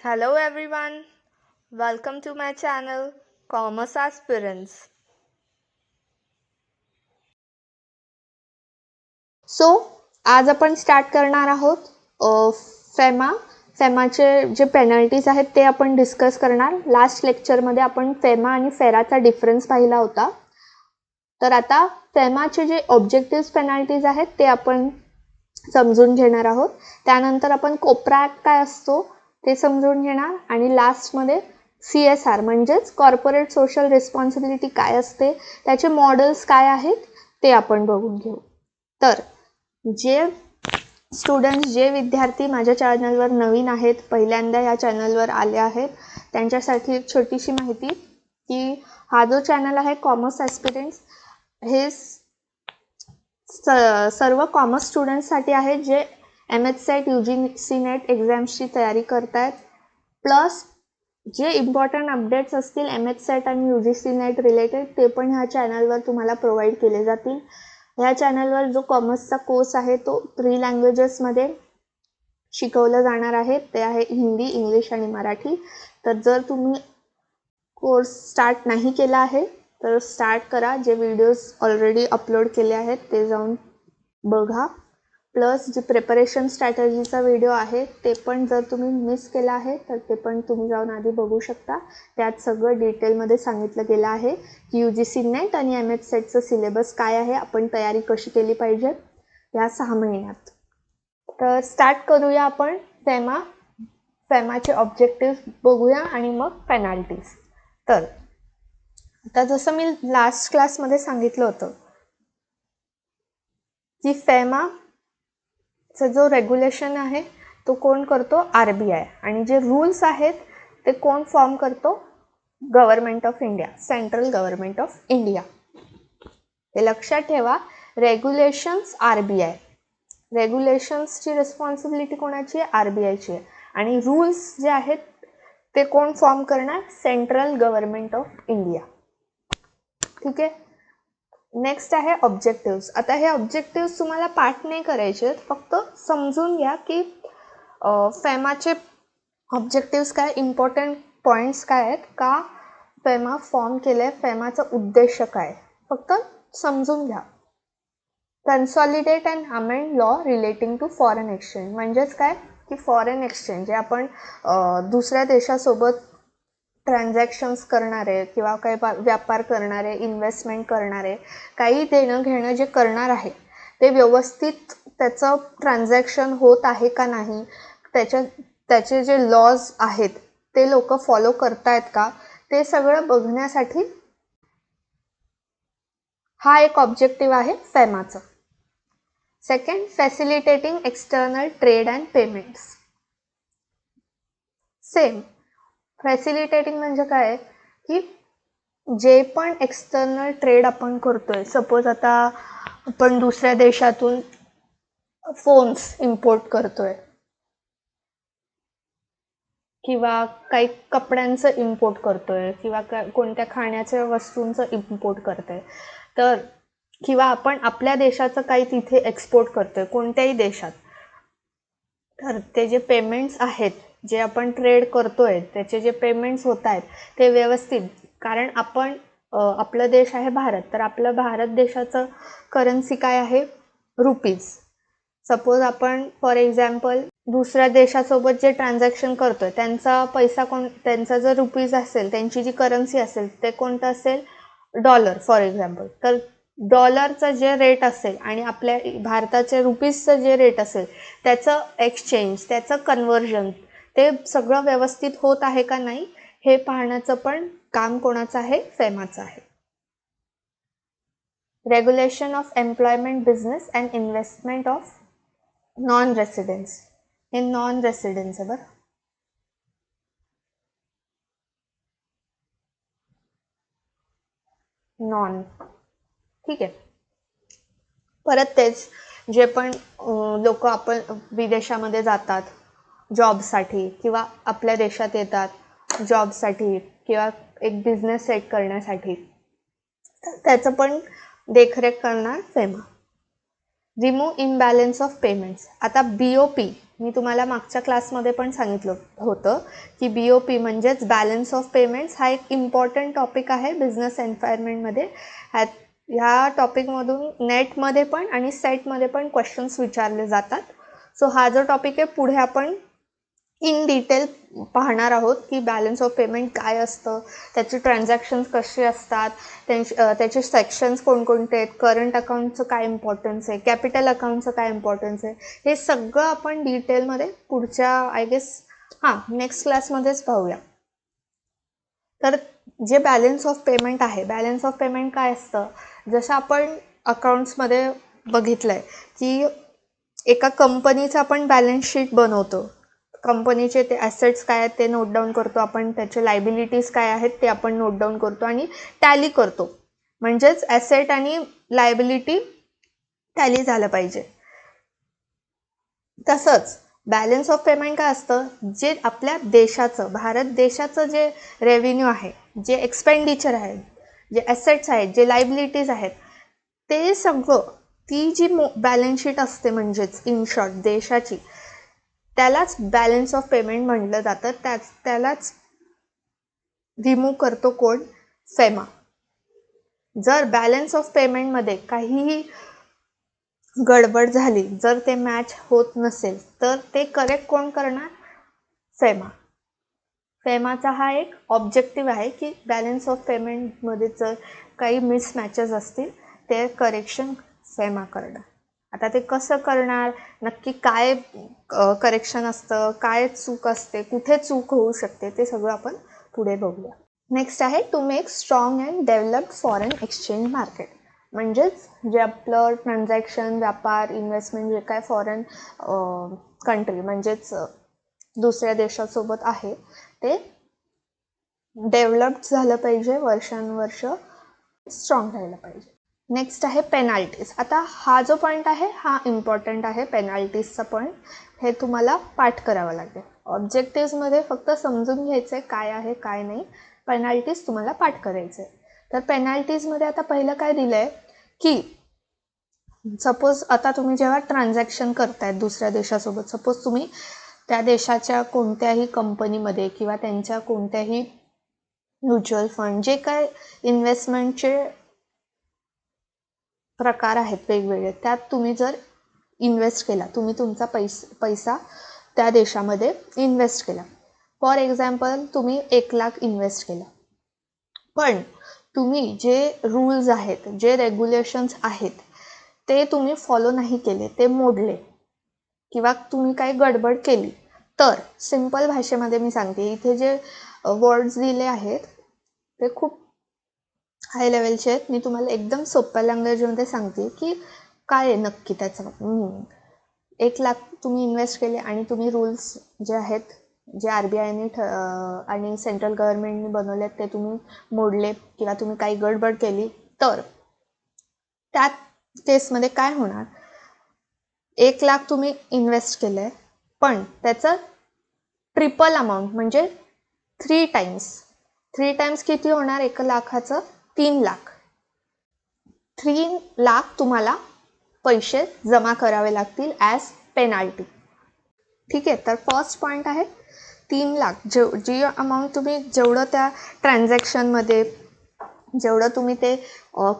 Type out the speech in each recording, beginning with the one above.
Hello everyone, welcome to my channel Commerce Aspirants. So आज आपण start करणार आहोत फेमाचे जे पेनल्टीज आहेत ते आपण डिस्कस करणार. लास्ट लेक्चरमध्ये आपण फेमा आणि फेराचा डिफरन्स पाहिला होता. तर आता फेमाचे जे ऑब्जेक्टिव्ह पेनल्टीज आहेत ते आपण समजून घेणार आहोत. त्यानंतर आपण कोपरा ॲक्ट काय असतो ते समजून घेणार आणि लास्टमध्ये CSR म्हणजेच कॉर्पोरेट सोशल रिस्पॉन्सिबिलिटी काय असते, त्याचे मॉडेल्स काय आहेत ते आपण बघून घेऊ. तर जे स्टुडंट्स, जे विद्यार्थी माझ्या चॅनलवर नवीन आहेत, पहिल्यांदा या चॅनलवर आले आहेत, त्यांच्यासाठी एक छोटीशी माहिती की हा जो चॅनल आहे कॉमर्स ॲस्पिरंट्स, हे सर्व कॉमर्स स्टुडंट्ससाठी आहे जे MHCET UGC नेट एक्झाम्सची तयारी करत आहेत. प्लस जे इम्पॉर्टंट अपडेट्स असतील MHCET आणि UGC नेट रिलेटेड ते पण ह्या चॅनलवर तुम्हाला प्रोव्हाइड केले जातील. ह्या चॅनलवर जो कॉमर्सचा कोर्स आहे तो 3 लँग्वेजेसमध्ये शिकवलं जाणार आहे. ते आहे हिंदी, इंग्लिश आणि मराठी. तर जर तुम्ही कोर्स स्टार्ट नाही केला आहे तर स्टार्ट करा. जे व्हिडिओज ऑलरेडी अपलोड केले आहेत ते जाऊन बघा. प्लस जे प्रिपरेशन स्ट्रॅटजीचा व्हिडिओ आहे ते पण जर तुम्ही मिस केला आहे तर ते पण तुम्ही जाऊन आधी बघू शकता. त्यात सगळं डिटेलमध्ये सांगितलं गेलं आहे की UGC नेट आणि MHCETचं सिलेबस काय आहे, आपण तयारी कशी केली पाहिजे या 6 महिन्यात. तर स्टार्ट करूया आपण फेमाचे ऑब्जेक्टिव्ह बघूया आणि मग पेनल्टीज. तर आता जसं मी लास्ट क्लासमध्ये सांगितलं होतं की फेमाचा जो रेग्युलेशन आहे तो कोण करतो, RBI. आणि जे रूल्स आहेत ते कोण फॉर्म करतो, government of India, central government of India. हे लक्षात ठेवा, रेग्युलेशन्स RBI. रेग्युलेशन्सची रिस्पॉन्सिबिलिटी कोणाची आहे, RBIची आहे. आणि रूल्स जे आहेत ते कोण फॉर्म करणार, सेंट्रल गव्हर्नमेंट ऑफ इंडिया. ठीक आहे. नेक्स्ट आहे ऑब्जेक्टिव्स. आता हे ऑब्जेक्टिव्स तुम्हाला पाठ नाही करायचे आहेत, फक्त समजून घ्या की फेमाचे ऑब्जेक्टिव्स काय, इम्पॉर्टंट पॉईंट्स काय आहेत, का फेमा फॉर्म केलं आहे, फेमाचा उद्देश काय, फक्त समजून घ्या. Consolidate and amend law relating to foreign exchange. म्हणजेच काय की फॉरेन एक्सचेंज जे आपण दुसऱ्या देशासोबत ट्रान्झॅक्शन्स करणारे किंवा काही व्यापार करणारे, इन्व्हेस्टमेंट करणारे, काही देणं घेणं जे करणार आहे ते व्यवस्थित त्याचं ट्रान्झॅक्शन होत आहे का नाही, त्याचे जे लॉज आहेत ते लोक फॉलो करतायत का, ते सगळं बघण्यासाठी हा एक ऑब्जेक्टिव्ह आहे फेमाचं. Second, facilitating external trade and payments. Same, facilitating म्हणजे काय की जे पण एक्सटर्नल ट्रेड आपण करतोय, सपोज आता आपण दुसऱ्या देशातून फोन्स इम्पोर्ट करतोय किंवा काही कपड्यांचं इम्पोर्ट करतोय किंवा कोणत्या खाण्याच्या वस्तूंचं इम्पोर्ट करतोय, तर किंवा आपण आपल्या देशाचं काही तिथे एक्सपोर्ट करतोय कोणत्याही देशात, तर ते जे पेमेंट्स आहेत, जे आपण ट्रेड करतोय त्याचे जे पेमेंट्स होत आहेत ते व्यवस्थित, कारण आपण आपला देश आहे भारत, तर आपलं भारत देशाचं करन्सी काय आहे, रुपीज. सपोज आपण फॉर एक्झाम्पल दुसऱ्या देशासोबत जे ट्रान्झॅक्शन करतोय त्यांचा पैसा त्यांचा जर रुपीज असेल, त्यांची जी करन्सी असेल ते कोणतं असेल, डॉलर फॉर एक्झाम्पल. तर डॉलरचं जे रेट असेल आणि आपल्या भारताच्या रुपीजचं जे रेट असेल त्याचं एक्सचेंज, त्याचं कन्व्हर्जन, ते सगळं व्यवस्थित होत आहे का नाही हे पाहण्याचं पण काम कोणाचं आहे, फेमाचं आहे. Regulation of employment, business and investment of non residents. हे नॉन रेसिडेंट्स आहे बरं. नॉन, ठीक आहे. परत तेच, जे पण लोक आपण विदेशामध्ये जातात जॉबसाठी किंवा आपल्या देशात येतात जॉबसाठी किंवा एक बिझनेस सेट करण्यासाठी, त्याचं पण देखरेख करणार FEMA. Remove imbalance of payments. आता BOP मी तुम्हाला मागच्या क्लासमध्ये पण सांगितलं होतं की BOP म्हणजेच बॅलन्स ऑफ पेमेंट्स हा एक इम्पॉर्टंट टॉपिक आहे बिझनेस एन्व्हायरमेंटमध्ये. ह्या टॉपिकमधून नेटमध्ये पण आणि सेटमध्ये पण क्वेश्चन्स विचारले जातात. सो हा जो टॉपिक आहे पुढे आपण इन डिटेल पाहणार आहोत की बॅलन्स ऑफ पेमेंट काय असतं, त्याचे ट्रान्झॅक्शन्स कसे असतात, त्याचे सेक्शन्स कोणकोणते आहेत, करंट अकाउंटचं काय इम्पॉर्टन्स आहे, कॅपिटल अकाउंटचं काय इम्पॉर्टन्स आहे, हे सगळं आपण डिटेलमध्ये पुढच्या आय गेस नेक्स्ट क्लासमध्येच पाहूया. तर जे बॅलन्स ऑफ पेमेंट आहे, बॅलन्स ऑफ पेमेंट काय असतं, जसं आपण अकाउंट्समध्ये बघितलं आहे की एका कंपनीचं आपण बॅलन्स शीट बनवतो. कंपनीचे ते ॲसेट्स काय आहेत ते नोट डाऊन करतो आपण, त्याचे लायबिलिटीज काय आहेत ते आपण नोट डाऊन करतो आणि टॅली करतो. म्हणजेच ॲसेट आणि लायबिलिटी टॅली झालं पाहिजे. तसंच बॅलन्स ऑफ पेमेंट काय असतं, जे आपल्या देशाचं, भारत देशाचं जे रेव्हेन्यू आहे, जे एक्सपेंडिचर आहे, जे ॲसेट्स आहेत, जे लायबिलिटीज आहेत, ते सगळं ती जी बॅलन्स शीट असते म्हणजेच इन शॉर्ट देशाची, त्यालाच बॅलन्स ऑफ पेमेंट म्हटलं जातं. त्यालाच रिमूव्ह करतो कोण, फेमा. जर बॅलन्स ऑफ पेमेंटमध्ये काहीही गडबड झाली, जर ते मॅच होत नसेल तर ते करेक्ट कोण करणार, फेमा. फेमाचा हा एक ऑब्जेक्टिव्ह आहे की बॅलन्स ऑफ पेमेंटमध्ये जर काही मिसमॅचेस असतील ते करेक्शन फेमा करणार. आता ते कसं करणार, नक्की काय करेक्शन असतं, काय चूक असते, कुठे चूक होऊ शकते, ते सगळं आपण पुढे बघूया. नेक्स्ट आहे to make strong and developed foreign exchange market. म्हणजेच जे आपलं ट्रान्झॅक्शन, व्यापार, इन्व्हेस्टमेंट जे काय फॉरेन कंट्री म्हणजेच दुसऱ्या देशासोबत आहे ते डेव्हलप्ड झालं पाहिजे, वर्षानुवर्ष स्ट्रॉंग राहिलं पाहिजे. नेक्स्ट आहे पेनाल्टीज. आता हा जो पॉईंट आहे हा इम्पॉर्टंट आहे, पेनाल्टीजचा पॉईंट. हे तुम्हाला पाठ करावं लागेल. ऑब्जेक्टिव्हमध्ये फक्त समजून घ्यायचं आहे काय आहे काय नाही, पेनाल्टीज तुम्हाला पाठ करायचे. तर पेनाल्टीजमध्ये आता पहिलं काय दिलं आहे की सपोज आता तुम्ही जेव्हा ट्रान्झॅक्शन करतायत दुसऱ्या देशासोबत, सपोज तुम्ही त्या देशाच्या कोणत्याही कंपनीमध्ये किंवा त्यांच्या कोणत्याही म्युच्युअल फंड, जे काय इन्व्हेस्टमेंटचे प्रकार आहेत वेगवेगळे, त्यात तुम्ही जर इन्व्हेस्ट केला, तुम्ही तुमचा पैसा त्या देशामध्ये इन्व्हेस्ट केला. फॉर एक्झाम्पल तुम्ही 1 लाख इन्व्हेस्ट केला, पण तुम्ही जे रूल्स आहेत, जे रेग्युलेशन्स आहेत ते तुम्ही फॉलो नाही केले, ते मोडले किंवा तुम्ही काही गडबड केली, तर सिंपल भाषेमध्ये मी सांगते, इथे जे वर्ड्स दिले आहेत ते खूप हाय लेवलचे आहेत. मी तुम्हाला एकदम सोप्या लँग्वेजमध्ये सांगते की काय आहे नक्की त्याचं मीनिंग. 1 लाख तुम्ही इन्व्हेस्ट केले आणि तुम्ही रूल्स जे आहेत, जे RBIने आणि सेंट्रल गव्हर्नमेंटने बनवलेत ते तुम्ही मोडले किंवा तुम्ही काही गडबड केली, तर त्या केसमध्ये काय होणार, 1 लाख तुम्ही इन्व्हेस्ट केलं आहे पण त्याचं ट्रिपल अमाऊंट म्हणजे 3 टाइम्स किती होणार, 1 लाखाचं 3 लाख. 3 लाख तुम्हाला पैसे जमा करावे लागतील ॲज पेनाल्टी. ठीक आहे, तर फर्स्ट पॉईंट आहे 3 लाख. जी अमाऊंट तुम्ही जेवढं त्या ट्रान्झॅक्शनमध्ये, जेवढं तुम्ही ते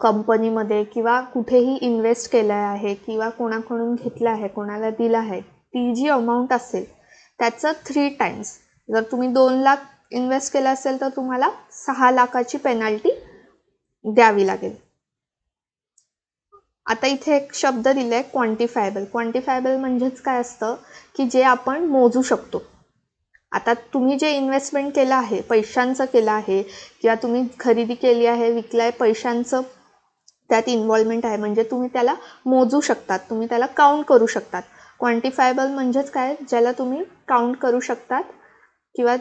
कंपनीमध्ये किंवा कुठेही इन्व्हेस्ट केलं आहे किंवा कोणाकडून घेतलं आहे, कोणाला दिलं आहे, ती जी अमाऊंट असेल त्याचं 3 टाइम्स. जर तुम्ही 2 लाख इन्व्हेस्ट केलं असेल तर तुम्हाला 6 लाखाची पेनाल्टी द्यावी लागेल. आता इथे एक शब्द दिला आहे क्वांटिफायबल. क्वांटिफायबल म्हणजेच काय असतं की जे आपण मोजू शकतो. आता तुम्ही जे इन्व्हेस्टमेंट केलं आहे, पैशांचं केलं आहे किंवा तुम्ही खरेदी केली आहे, विकलाय, पैशांचं त्यात इन्व्हॉल्वमेंट आहे, म्हणजे तुम्ही त्याला मोजू शकतात, तुम्ही त्याला काउंट करू शकतात. क्वांटिफायबल म्हणजेच काय, ज्याला तुम्ही काउंट करू शकतात किंवा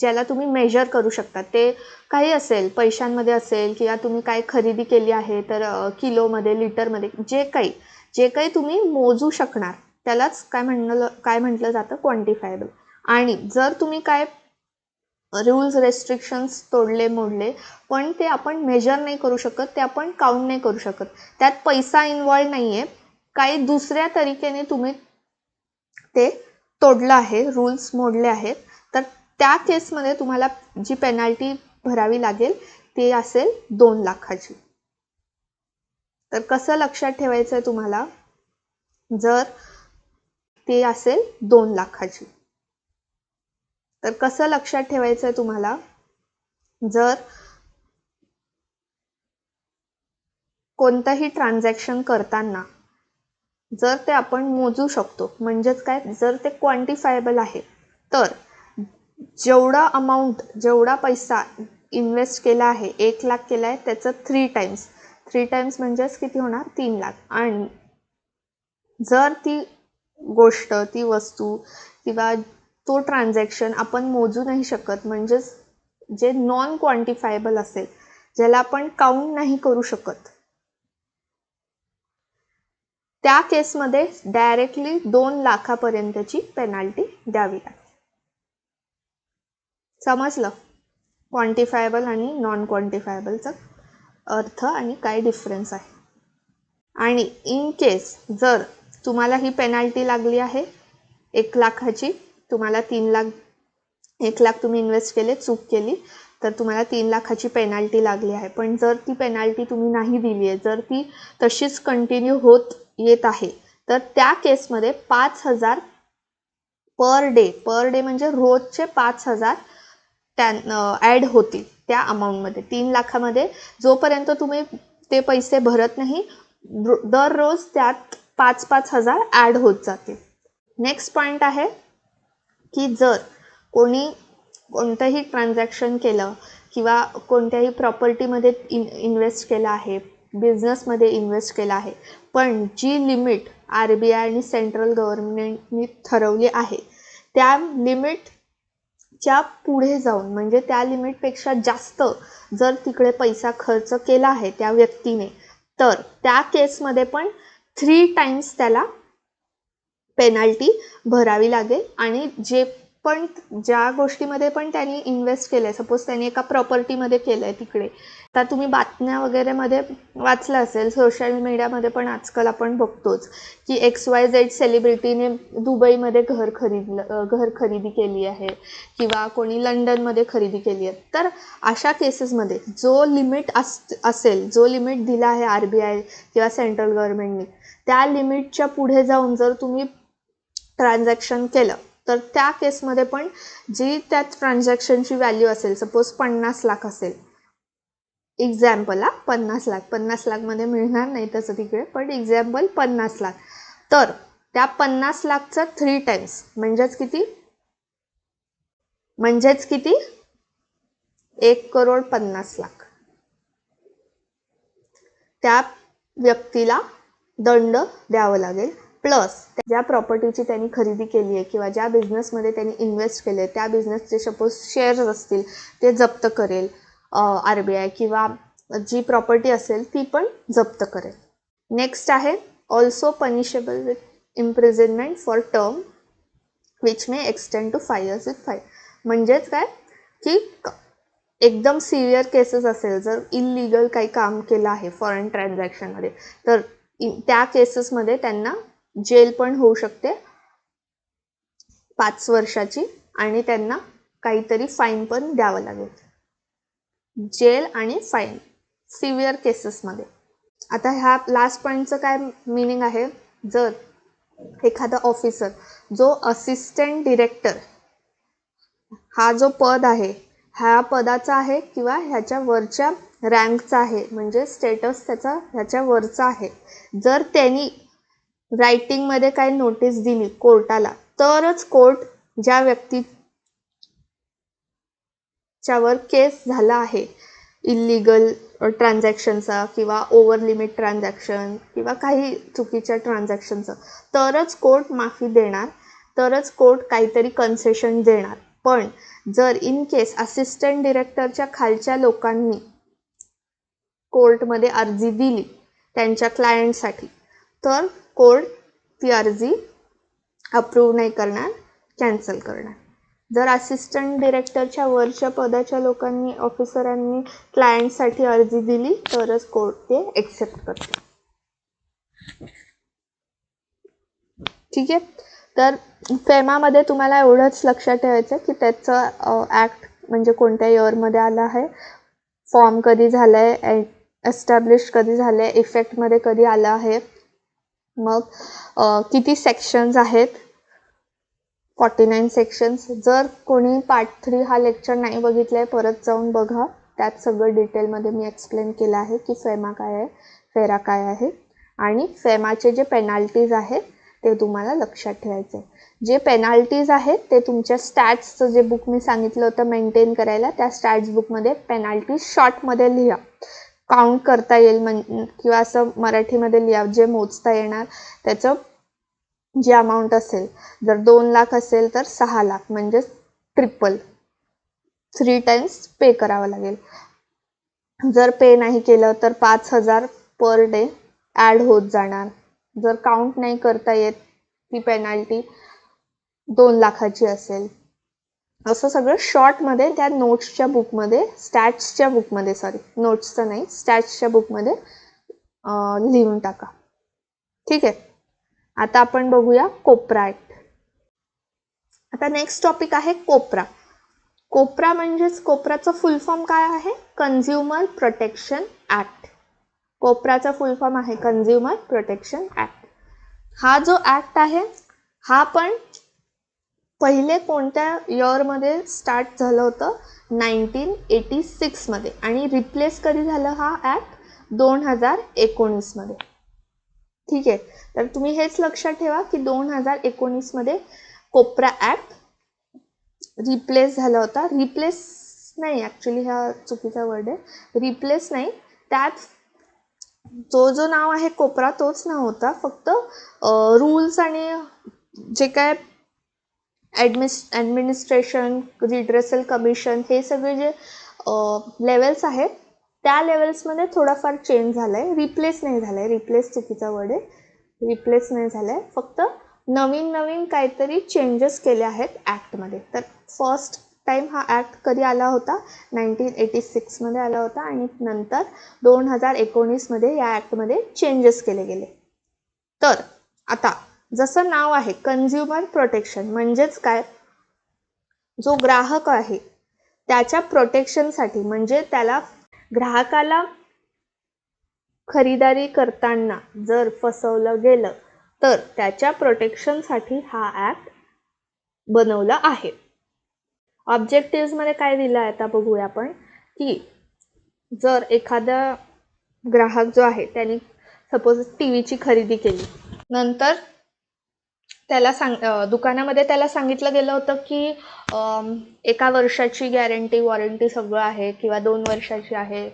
ज्याला तुम्ही मेजर करू शकता. ते काही असेल, पैशांमध्ये असेल किंवा तुम्ही काय खरेदी केली आहे तर किलोमध्ये, लिटरमध्ये, जे काही तुम्ही मोजू शकणार त्यालाच काय म्हटलं जातं, क्वांटिफायबल. आणि जर तुम्ही काय रूल्स रेस्ट्रिक्शन्स मोडले पण ते आपण मेजर नाही करू शकत, ते आपण काउंट नाही करू शकत, त्यात पैसा इन्व्हॉल्व नाही आहे, काही दुसऱ्या तरीकेने तुम्ही ते तोडलं आहे, रूल्स मोडले आहेत, तर त्या केसमध्ये तुम्हाला जी पेनल्टी भरावी लागेल ती असेल 2 लाखाची. तर कसं लक्षात ठेवायचं आहे तुम्हाला, जर ते असेल 2 लाखाची, तर कसं लक्षात ठेवायचं आहे तुम्हाला, जर कोणतंही ट्रान्झॅक्शन करताना जर ते आपण मोजू शकतो, म्हणजेच काय, जर ते क्वांटिफायबल आहे, तर जेवढा अमाऊंट, जेवढा पैसा इन्व्हेस्ट केला आहे, 1 लाख केला आहे, त्याचं 3 टाइम्स म्हणजेच किती होणार, 3 लाख. आणि जर ती गोष्ट, ती वस्तू किंवा तो ट्रान्झॅक्शन आपण मोजू नाही शकत, म्हणजेच जे नॉन क्वांटिफायबल असेल, ज्याला आपण काउंट नाही करू शकत, त्या केसमध्ये डायरेक्टली 2 लाखापर्यंतची पेनल्टी द्यावी लागते. समजलं क्वांटिफायबल आणि नॉन क्वांटिफायबलचा अर्थ आणि काय डिफरन्स आहे. आणि इन केस जर तुम्हाला ही पेनल्टी लागली आहे 1 लाखाची, तुम्हाला 3 लाख, 1 लाख तुम्ही इन्व्हेस्ट केले, चूक केली, तर तुम्हाला 3 लाखाची पेनल्टी लागली आहे. पण जर ती पेनल्टी तुम्ही नाही दिली आहे, जर ती तशीच कंटिन्यू होत येत आहे, तर त्या केसमध्ये 5,000 पर डे म्हणजे रोजचे 5,000 ॲड होतील त्या अमाऊंटमध्ये. 3 लाखामध्ये जोपर्यंत तुम्ही ते पैसे भरत नाही, दररोज त्यात 5,000 ॲड होत जातील. नेक्स्ट पॉईंट आहे की जर कोणी कोणतंही ट्रान्झॅक्शन केलं किंवा कोणत्याही प्रॉपर्टीमध्ये इन्व्हेस्ट केलं आहे, बिझनेसमध्ये इन्व्हेस्ट केलं आहे, पण जी लिमिट RBI आणि सेंट्रल गव्हर्नमेंटनी ठरवली आहे, त्या लिमिटच्या पुढे जाऊन, म्हणजे त्या लिमिटपेक्षा जास्त जर तिकडे पैसा खर्च केला आहे त्या व्यक्तीने, तर त्या केसमध्ये पण 3 टाइम्स त्याला पेनल्टी भरावी लागेल. आणि ज्या गोष्टीमध्ये पण त्यांनी इन्व्हेस्ट केलं आहे, सपोज त्यांनी एका प्रॉपर्टीमध्ये केलं आहे तिकडे, आता तुम्ही बातम्या वगैरेमध्ये वाचलं असेल, सोशल मीडियामध्ये पण आजकाल आपण बघतोच की XYZ सेलिब्रिटीने दुबईमध्ये घर खरेदी केली आहे किंवा कोणी लंडनमध्ये खरेदी केली आहे. तर अशा केसेसमध्ये जो लिमिट असेल, जो लिमिट दिला आहे RBI किंवा सेंट्रल गव्हर्नमेंटने, त्या लिमिटच्या पुढे जाऊन जर तुम्ही ट्रान्झॅक्शन केलं, तर त्या केसमध्ये पण जी त्या ट्रान्झॅक्शनची व्हॅल्यू असेल, सपोज 50 लाख असेल, एक्झाम्पल 50 लाखमध्ये मिळणार नाही तसं तिकडे, पण एक्झाम्पल 50 लाख, तर त्या 50 लाखचं 3 टाइम्स म्हणजेच किती 1,50,00,000 त्या व्यक्तीला दंड द्यावं लागेल. प्लस ज्या प्रॉपर्टीची त्यांनी खरेदी केली आहे किंवा ज्या बिझनेसमध्ये त्यांनी इन्व्हेस्ट केले, त्या बिझनेसचे सपोज शेअर्स असतील ते जप्त करेल RBI, किंवा जी प्रॉपर्टी असेल ती पण जप्त करेल. नेक्स्ट आहे also punishable with imprisonment for term which may extend to 5 years with fine. म्हणजेच काय की एकदम सिव्हिअर केसेस असेल, जर इलिगल काही काम केलं आहे फॉरेन ट्रान्झॅक्शनमध्ये, तर त्या केसेसमध्ये त्यांना जेल पण होऊ शकते 5 वर्षाची, आणि त्यांना काहीतरी फाईन पण द्यावं लागेल. जेल आणि फाईन सिव्हिअर केसेसमध्ये. आता ह्या लास्ट पॉईंटचं काय मिनिंग आहे, जर एखादा ऑफिसर जो असिस्टंट डिरेक्टर हा जो पद आहे, ह्या पदाचा आहे किंवा ह्याच्या वरच्या रँकचा आहे, म्हणजे स्टेटस त्याचा ह्याच्या वरचा आहे, जर त्यांनी रायटिंगमध्ये काय नोटीस दिली कोर्टाला, तरच कोर्ट ज्या व्यक्तीच्यावर केस झाला आहे इलिगल ट्रान्झॅक्शनचा किंवा ओव्हर लिमिट ट्रान्झॅक्शन किंवा काही चुकीच्या ट्रान्झॅक्शनचं, तरच कोर्ट माफी देणार, तरच कोर्ट काहीतरी कन्सेशन देणार. पण जर इन केस असिस्टंट डिरेक्टरच्या खालच्या लोकांनी कोर्टमध्ये अर्जी दिली त्यांच्या क्लायंटसाठी, तर कोर्ट ती अर्जी अप्रूव्ह नाही करणार, कॅन्सल करणार. जर असिस्टंट डिरेक्टरच्या वरच्या पदाच्या लोकांनी, ऑफिसरांनी क्लायंटसाठी अर्जी दिली, तरच कोर्ट ते एक्सेप्ट करते. ठीक आहे. तर फेमामध्ये तुम्हाला एवढंच लक्षात ठेवायचं की त्याचं ॲक्ट म्हणजे कोणत्या इयरमध्ये आलं आहे, फॉर्म कधी झालं आहे, एस्टॅब्लिश कधी झालं आहे, इफेक्टमध्ये कधी आलं आहे, मग किती सेक्शन्स आहेत, 49 सेक्शन्स. जर कोणी पार्ट 3 हा लेक्चर नाही बघितला आहे परत जाऊन बघा, त्यात सगळं डिटेलमध्ये मी एक्सप्लेन केलं आहे की फेमा काय आहे, फेरा काय आहे, आणि फेमाचे जे पेनाल्टीज आहेत ते तुम्हाला लक्षात ठेवायचे. जे पेनाल्टीज आहेत ते तुमच्या स्टॅट्सचं जे बुक मी सांगितलं होतं मेंटेन करायला, त्या स्टॅट्स बुकमध्ये पेनाल्टी शॉर्टमध्ये लिहा, काउंट करता येईल किंवा असं मराठीमध्ये लिहा, जे मोजता येणार त्याचं जे अमाऊंट असेल. जर 2 लाख असेल तर 6 लाख म्हणजे ट्रिपल, 3 टाइम्स पे करावं लागेल. जर पे नाही केलं तर 5,000 पर डे ॲड होत जाणार. जर काउंट नाही करता येत ती पेनाल्टी 2 लाखाची असेल. असं सगळं शॉर्टमध्ये त्या नोट्सच्या बुकमध्ये, स्टॅट्सच्या बुकमध्ये, नोट्सचं नाही, स्टॅट्सच्या बुकमध्ये लिहून टाका. ठीक आहे. आता आपण बघूया कोपरा ॲक्ट. आता नेक्स्ट टॉपिक आहे कोपरा. कोपरा म्हणजेच कोपराचं फुल फॉर्म काय आहे? Consumer protection act. कोपराचा फुल फॉर्म आहे कन्झ्युमर प्रोटेक्शन ॲक्ट. हा जो ॲक्ट आहे हा पण पहिले कोणत्या इयरमध्ये स्टार्ट झालं होतं? 1986 मध्ये, आणि रिप्लेस कधी झालं हा ॲक्ट? 2019 मध्ये. ठीक आहे. तर तुम्ही हेच लक्षात ठेवा की 2019 मध्ये कोपरा ॲक्ट रिप्लेस झाला होता. रिप्लेस नाही, ॲक्च्युली हा चुकीचा वर्ड आहे. रिप्लेस नाही, त्यात जो नाव आहे कोपरा तोच नाव होता, फक्त रूल्स आणि जे काय ॲडमिनिस्ट्रेशन, रिड्रेसल कमिशन, हे सगळे जे लेवल्स आहेत त्या लेवल्समध्ये थोडाफार चेंज झाला आहे. रिप्लेस नाही झाला आहे, रिप्लेस चुकीचा वर्ड आहे. रिप्लेस नाही झाला आहे, फक्त नवीन काहीतरी चेंजेस केले आहेत ॲक्टमध्ये. तर फर्स्ट टाईम हा ॲक्ट कधी आला होता? 1986 मध्ये आला होता, आणि नंतर 2019 मध्ये या ॲक्टमध्ये चेंजेस केले गेले. तर आता जसं नाव आहे कन्झ्युमर प्रोटेक्शन, म्हणजेच काय? जो ग्राहक आहे त्याच्या प्रोटेक्शनसाठी, म्हणजे त्याला, ग्राहकाला खरीदारी करताना जर फसवलं गेलं तर त्याच्या प्रोटेक्शनसाठी हा ॲक्ट बनवला आहे. ऑब्जेक्टिव्हमध्ये काय दिलं आहे आता बघूया आपण, की जर एखादा ग्राहक जो आहे त्याने सपोज टीव्हीची खरेदी केली, नंतर त्याला दुकानामध्ये त्याला सांगितलं गेलं होतं की 1 वर्षाची गॅरंटी वॉरंटी सगळं आहे, किंवा 2 वर्षाची आहे,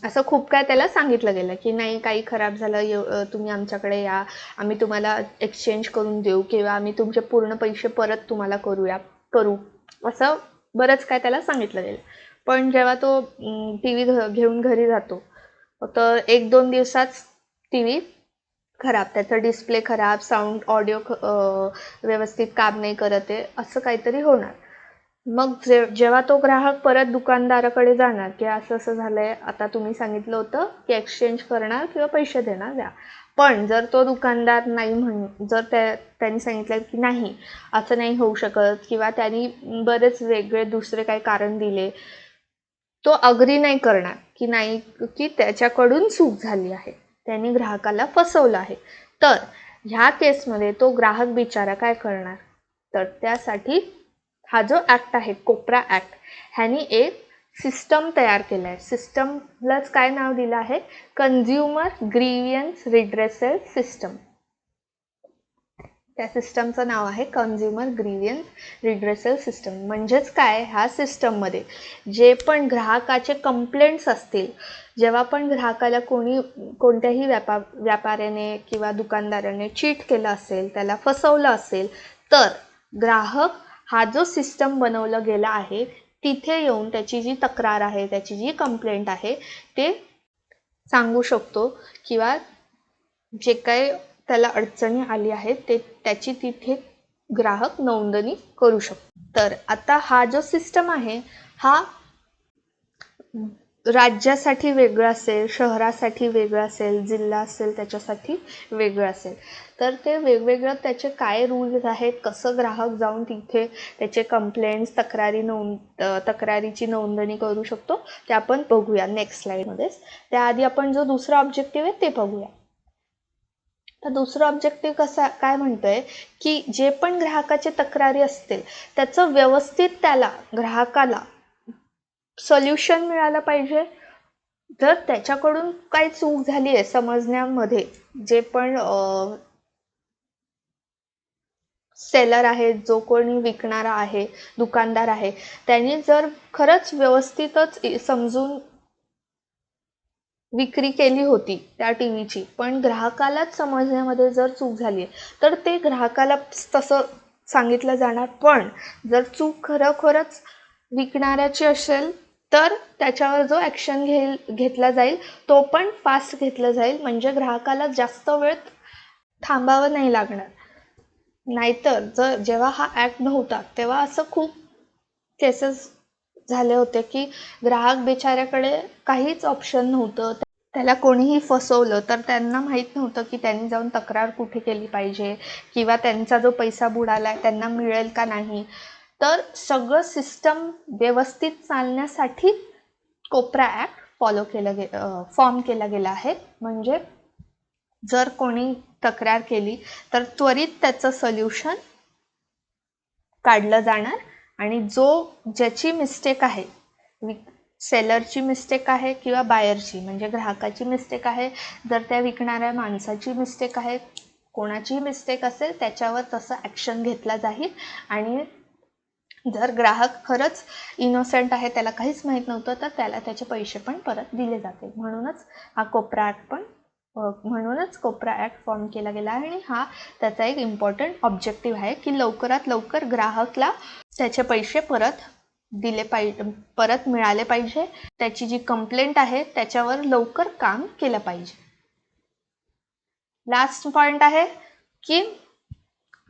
असं खूप काय त्याला सांगितलं गेलं की नाही, काही खराब झालं तुम्ही आमच्याकडे या, आम्ही तुम्हाला एक्सचेंज करून देऊ, किंवा आम्ही तुमचे पूर्ण पैसे परत तुम्हाला करू, असं बरंच काय त्याला सांगितलं गेलं. पण जेव्हा तो टी व्ही घेऊन घरी जातो तर 1-2 दिवसात टी व्ही खराब, त्याचा डिस्प्ले खराब, साऊंड ऑडिओ व्यवस्थित काम नाही करत आहे, असं काहीतरी होणार. मग जेव्हा तो ग्राहक परत दुकानदाराकडे जाणार की असं झालं आहे, आता तुम्ही सांगितलं होतं की एक्सचेंज करणार किंवा पैसे देणार द्या, पण जर तो दुकानदार नाही जर त्यांनी सांगितलं की नाही, असं नाही होऊ शकत, किंवा त्यांनी बरेच वेगळे दुसरे काही कारण दिले, तो अग्री नाही करणार की नाही, की त्याच्याकडून चूक झाली आहे, त्यांनी ग्राहकाला फसवलं आहे, तर ह्या केसमध्ये तो ग्राहक बिचारा काय करणार? तर त्यासाठी हा जो ॲक्ट आहे कोपरा ॲक्ट, ह्यानी एक सिस्टम तयार केला आहे. सिस्टमलाच काय नाव दिलं आहे? Consumer grievance redressal system. त्या सिस्टमचं नाव आहे कन्झ्युमर ग्रीव्हियन्स रिड्रेसल सिस्टम. म्हणजेच काय, ह्या सिस्टममध्ये जे पण ग्राहकाचे कंप्लेंट्स असतील, जेव्हा पण ग्राहकाला कोणत्याही व्यापाऱ्याने किंवा दुकानदाराने चीट केलं असेल, त्याला फसवलं असेल, तर ग्राहक हा जो सिस्टम बनवला गेला आहे तिथे येऊन त्याची जी तक्रार आहे, त्याची जी कंप्लेंट आहे ते सांगू शकतो, किंवा जे काय त्याला अडचणी आली आहेत ते त्याची तिथे ग्राहक नोंदणी करू शकतो. तर आता हा जो सिस्टम आहे हा राज्यासाठी वेगळं असेल, शहरासाठी वेगळं असेल, जिल्हा असेल त्याच्यासाठी वेगळं असेल. तर ते वेगवेगळं त्याचे काय रूल्स आहेत, कसं ग्राहक जाऊन तिथे त्याचे कंप्लेंट्स, तक्रारीची नोंदणी करू शकतो ते आपण बघूया नेक्स्ट स्लाइडमध्येच. त्याआधी आपण जो दुसरा ऑब्जेक्टिव्ह आहे ते बघूया. तर दुसरा ऑब्जेक्टिव्ह कसा काय म्हणतोय की जे पण ग्राहकाचे तक्रारी असतील त्याचं व्यवस्थित त्याला ग्राहकाला सोल्युशन मिळालं पाहिजे. जर त्याच्याकडून काही चूक झाली आहे समजण्यामध्ये, जे पण सेलर आहे, जो कोणी विकणारा आहे, दुकानदार आहे, त्यांनी जर खरंच व्यवस्थितच समजून विक्री केली होती त्या टीव्हीची, पण ग्राहकालाच समजण्यामध्ये जर चूक झाली तर ते ग्राहकाला तसं सांगितलं जाणार. पण जर चूक खरोखरच विकणाऱ्याची असेल तर त्याच्यावर जो ॲक्शन घेतला जाईल तो पण फास्ट घेतला जाईल, म्हणजे ग्राहकाला जास्त वेळ थांबावं नाही लागणार. नाहीतर जेव्हा हा ॲक्ट नव्हता तेव्हा असं खूप केसेस झाले होते की ग्राहक बिचाऱ्याकडे काहीच ऑप्शन नव्हतं. त्याला कोणीही फसवलं तर त्यांना माहीत नव्हतं की त्यांनी जाऊन तक्रार कुठे केली पाहिजे किंवा त्यांचा जो पैसा बुडाला त्यांना मिळेल का नाही. तर सगळं सिस्टम व्यवस्थित चालण्यासाठी कोपरा ॲक्ट फॉर्म केला गेला आहे. म्हणजे जर कोणी तक्रार केली तर त्वरित त्याचं सोल्युशन काढलं जाणार आणि ज्याची मिस्टेक आहे, सेलरची मिस्टेक आहे किंवा बायरची म्हणजे ग्राहकाची मिस्टेक आहे, जर त्या विकणाऱ्या माणसाची मिस्टेक आहे, कोणाचीही मिस्टेक असेल त्याच्यावर तसं ॲक्शन घेतला जाईल. आणि जर ग्राहक खरंच इनोसेंट आहे, त्याला काहीच माहीत नव्हतं, तर त्याला त्याचे पैसे पण परत दिले जातील. म्हणूनच कोपरा ॲक्ट फॉर्म केला गेला आहे. आणि हा त्याचा एक इम्पॉर्टंट ऑब्जेक्टिव्ह आहे की लवकरात लवकर ग्राहकला त्याचे पैसे परत मिळाले पाहिजे. त्याची जी कंप्लेंट आहे त्याच्यावर लवकर काम केलं पाहिजे. लास्ट पॉइंट आहे की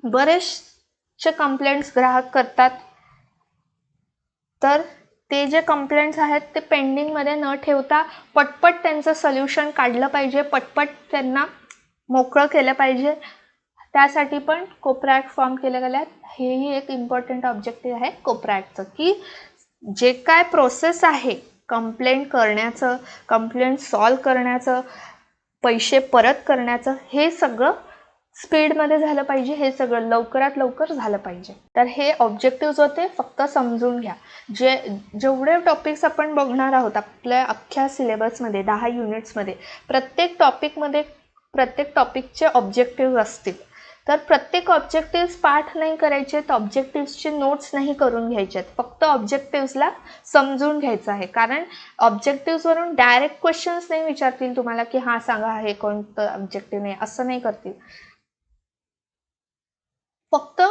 बरेचसे कंप्लेंट्स ग्राहक करतात, तर ते जे कंप्लेंट्स आहेत ते पेंडिंगमध्ये न ठेवता पटपट त्यांचं सोल्युशन काढलं पाहिजे, पटपट त्यांना मोकळं केलं पाहिजे. त्यासाठी पण कोपरा ॲक्ट फॉर्म केलं गेलं आहे. हेही एक इम्पॉर्टंट ऑब्जेक्टिव्ह आहे कोपरा ॲक्टचं की जे काय प्रोसेस आहे कंप्लेंट करण्याचं, कंप्लेंट सॉल्व करण्याचं, पैसे परत करण्याचं, हे सगळं स्पीडमध्ये झालं पाहिजे, हे सगळं लवकरात लवकर झालं पाहिजे. तर हे ऑब्जेक्टिव्ह होते, फक्त समजून घ्या. जेवढे टॉपिक्स आपण बघणार आहोत आपल्या अख्ख्या सिलेबसमध्ये 10 युनिट्समध्ये, प्रत्येक टॉपिकचे ऑब्जेक्टिव्ह असतील. तर प्रत्येक ऑब्जेक्टिव्ह पाठ नाही करायचे, तर ऑब्जेक्टिव्हचे नोट्स नाही करून घ्यायचे, फक्त ऑब्जेक्टिव्हला समजून घ्यायचं आहे. कारण ऑब्जेक्टिव्हवरून डायरेक्ट क्वेश्चन्स नाही विचारतील तुम्हाला की हा सांगा हे कोणतं ऑब्जेक्टिव्ह नाही, असं नाही करतील. फक्त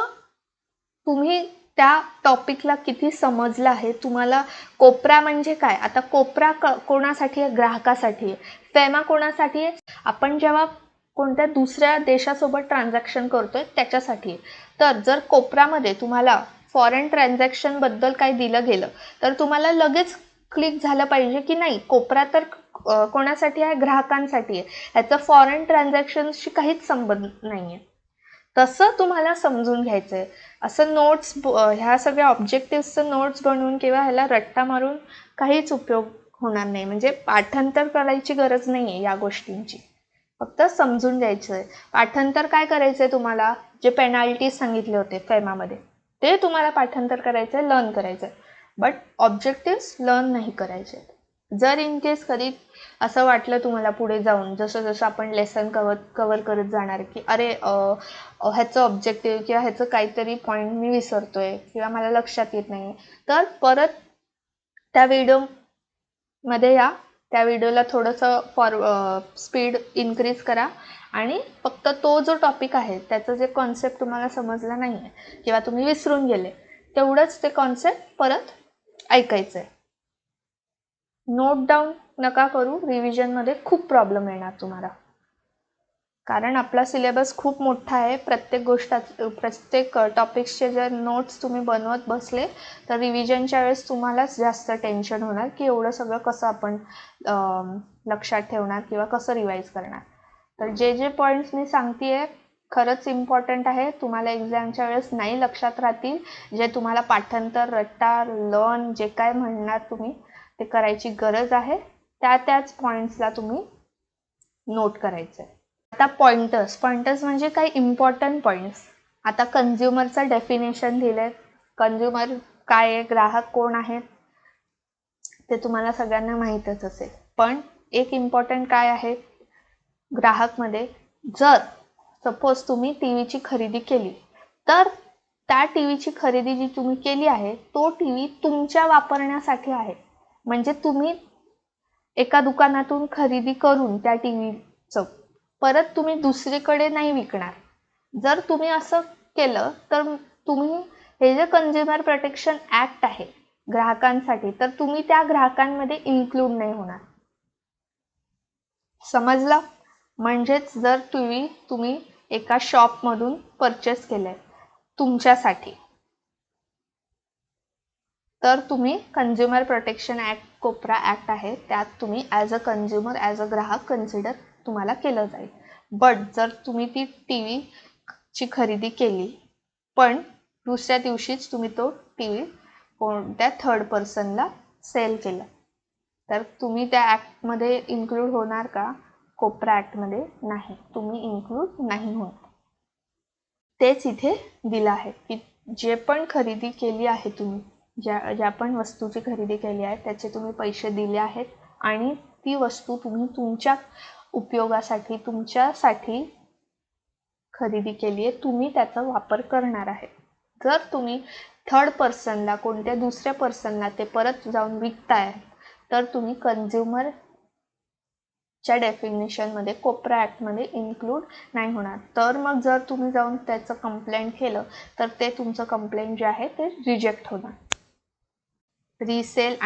तुम्ही त्या टॉपिकला किती समजलं आहे, तुम्हाला कोपरा म्हणजे काय. आता कोपरा कोणासाठी आहे, ग्राहकासाठी आहे. फेमा कोणासाठी आहे, आपण जेव्हा कोणत्या दुसऱ्या देशासोबत ट्रान्झॅक्शन करतोय त्याच्यासाठी आहे. तर जर कोपरामध्ये तुम्हाला फॉरेन ट्रान्झॅक्शन बद्दल काही दिलं गेलं तर तुम्हाला लगेच क्लिक झालं पाहिजे की नाही, कोपरा तर कोणासाठी आहे, ग्राहकांसाठी आहे, ह्याचं फॉरेन ट्रान्झॅक्शनशी काहीच संबंध नाही आहे. तसं तुम्हाला समजून घ्यायचं आहे. असं नोट्स, ह्या सगळ्या ऑब्जेक्टिव्हचं नोट्स बनवून किंवा ह्याला रट्टा मारून काहीच उपयोग होणार नाही. म्हणजे पाठांतर करायची गरज नाही आहे या गोष्टींची, फक्त समजून घ्यायचं आहे. पाठांतर काय करायचं आहे तुम्हाला, जे पेनाल्टीज सांगितले होते फेमामध्ये ते तुम्हाला पाठांतर करायचं आहे, लर्न करायचं आहे. बट ऑब्जेक्टिव्स लर्न नाही करायचे. जर इन केस कधी असं वाटलं तुम्हाला पुढे जाऊन, जसं जसं आपण लेसन कवर करत जाणार की अरे ह्याचं ऑब्जेक्टिव्ह किंवा ह्याचं काहीतरी पॉईंट मी विसरतोय किंवा मला लक्षात येत नाही, तर परत त्या व्हिडिओमध्ये या, त्या व्हिडिओला थोडंसं स्पीड इन्क्रीज करा आणि फक्त तो जो टॉपिक आहे त्याचं जे कॉन्सेप्ट तुम्हाला समजला नाही आहे किंवा तुम्ही विसरून गेले तेवढंच ते कॉन्सेप्ट परत ऐकायचं आहे. नोट डाऊन नका करू, रिव्हिजनमध्ये खूप प्रॉब्लेम येणार तुम्हाला. कारण आपला सिलेबस खूप मोठा आहे. प्रत्येक टॉपिक्सचे जर नोट्स तुम्ही बनवत बसले तर रिव्हिजनच्या वेळेस तुम्हालाच जास्त टेन्शन होणार की एवढं सगळं कसं आपण लक्षात ठेवणार किंवा कसं रिवाईज करणार. तर जे पॉईंट्स मी सांगतेय खरंच इम्पॉर्टंट आहे. तुम्हाला एक्झामच्या वेळेस नाही लक्षात राहतील. जे तुम्हाला पाठांतर, रट्टा, लर्न जे काय म्हणणार तुम्ही ते करायची गरज आहे. त्याच पॉईंट्सला तुम्ही नोट करायचं आहे. आता पॉइंटर्स म्हणजे काही इम्पॉर्टंट पॉइंट्स. आता कन्झ्युमरचं डेफिनेशन दिलंय. कन्झ्युमर काय आहे, ग्राहक कोण आहेत ते तुम्हाला सगळ्यांना माहीतच असेल. पण एक इम्पॉर्टंट काय आहे ग्राहकमध्ये, जर सपोज तुम्ही टीव्हीची खरेदी केली तर त्या टीव्हीची खरेदी जी तुम्ही केली आहे तो टीव्ही तुमच्या वापरण्यासाठी आहे. म्हणजे तुम्ही एका दुकानातून खरेदी करून त्या टीव्हीचं परत तुम्ही दुसरीकडे नाही विकणार. जर तुम्ही असं केलं तर तुम्ही हे जे कन्झ्युमर प्रोटेक्शन ऍक्ट आहे ग्राहकांसाठी, तर तुम्ही त्या ग्राहकांमध्ये इन्क्लूड नाही होणार. समजलं? म्हणजेच जर तुम्ही एका शॉपमधून परचेस केलंय तुमच्यासाठी तर तुम्ही कन्झ्युमर प्रोटेक्शन ऍक्ट, कोपरा ऍक्ट आहे त्यात तुम्ही as a consumer, as a ग्राहक कन्सिडर तुम्हाला केलं जाईल. बट जर तुम्ही ती टीव्हीची खरेदी केली पण दुसऱ्या दिवशीच तुम्ही तो टीव्ही कोणत्या थर्ड पर्सनला सेल केला तर तुम्ही त्या ऍक्टमध्ये इन्क्लूड होणार का? कोपरा ऍक्टमध्ये नाही, तुम्ही इन्क्लूड नाही होणार. तेच इथे दिलं आहे की जे पण खरेदी केली आहे तुम्ही, ज्या पण वस्तूची खरेदी केली आहे त्याचे तुम्ही पैसे दिले आहेत आणि ती वस्तू तुम्ही तुमच्या उपयोगासाठी, तुमच्यासाठी खरेदी केली आहे, तुम्ही त्याचा वापर करणार आहे. जर तुम्ही थर्ड पर्सनला, कोणत्या दुसऱ्या पर्सनला ते परत जाऊन विकताय तर तुम्ही कन्झ्युमर च्या डेफिनेशनमध्ये, कोपरा ॲक्टमध्ये इन्क्लूड नाही होणार. तर मग जर तुम्ही जाऊन त्याचं कंप्लेंट केलं तर ते तुमचं कंप्लेंट जे आहे ते रिजेक्ट होणार. रिसेल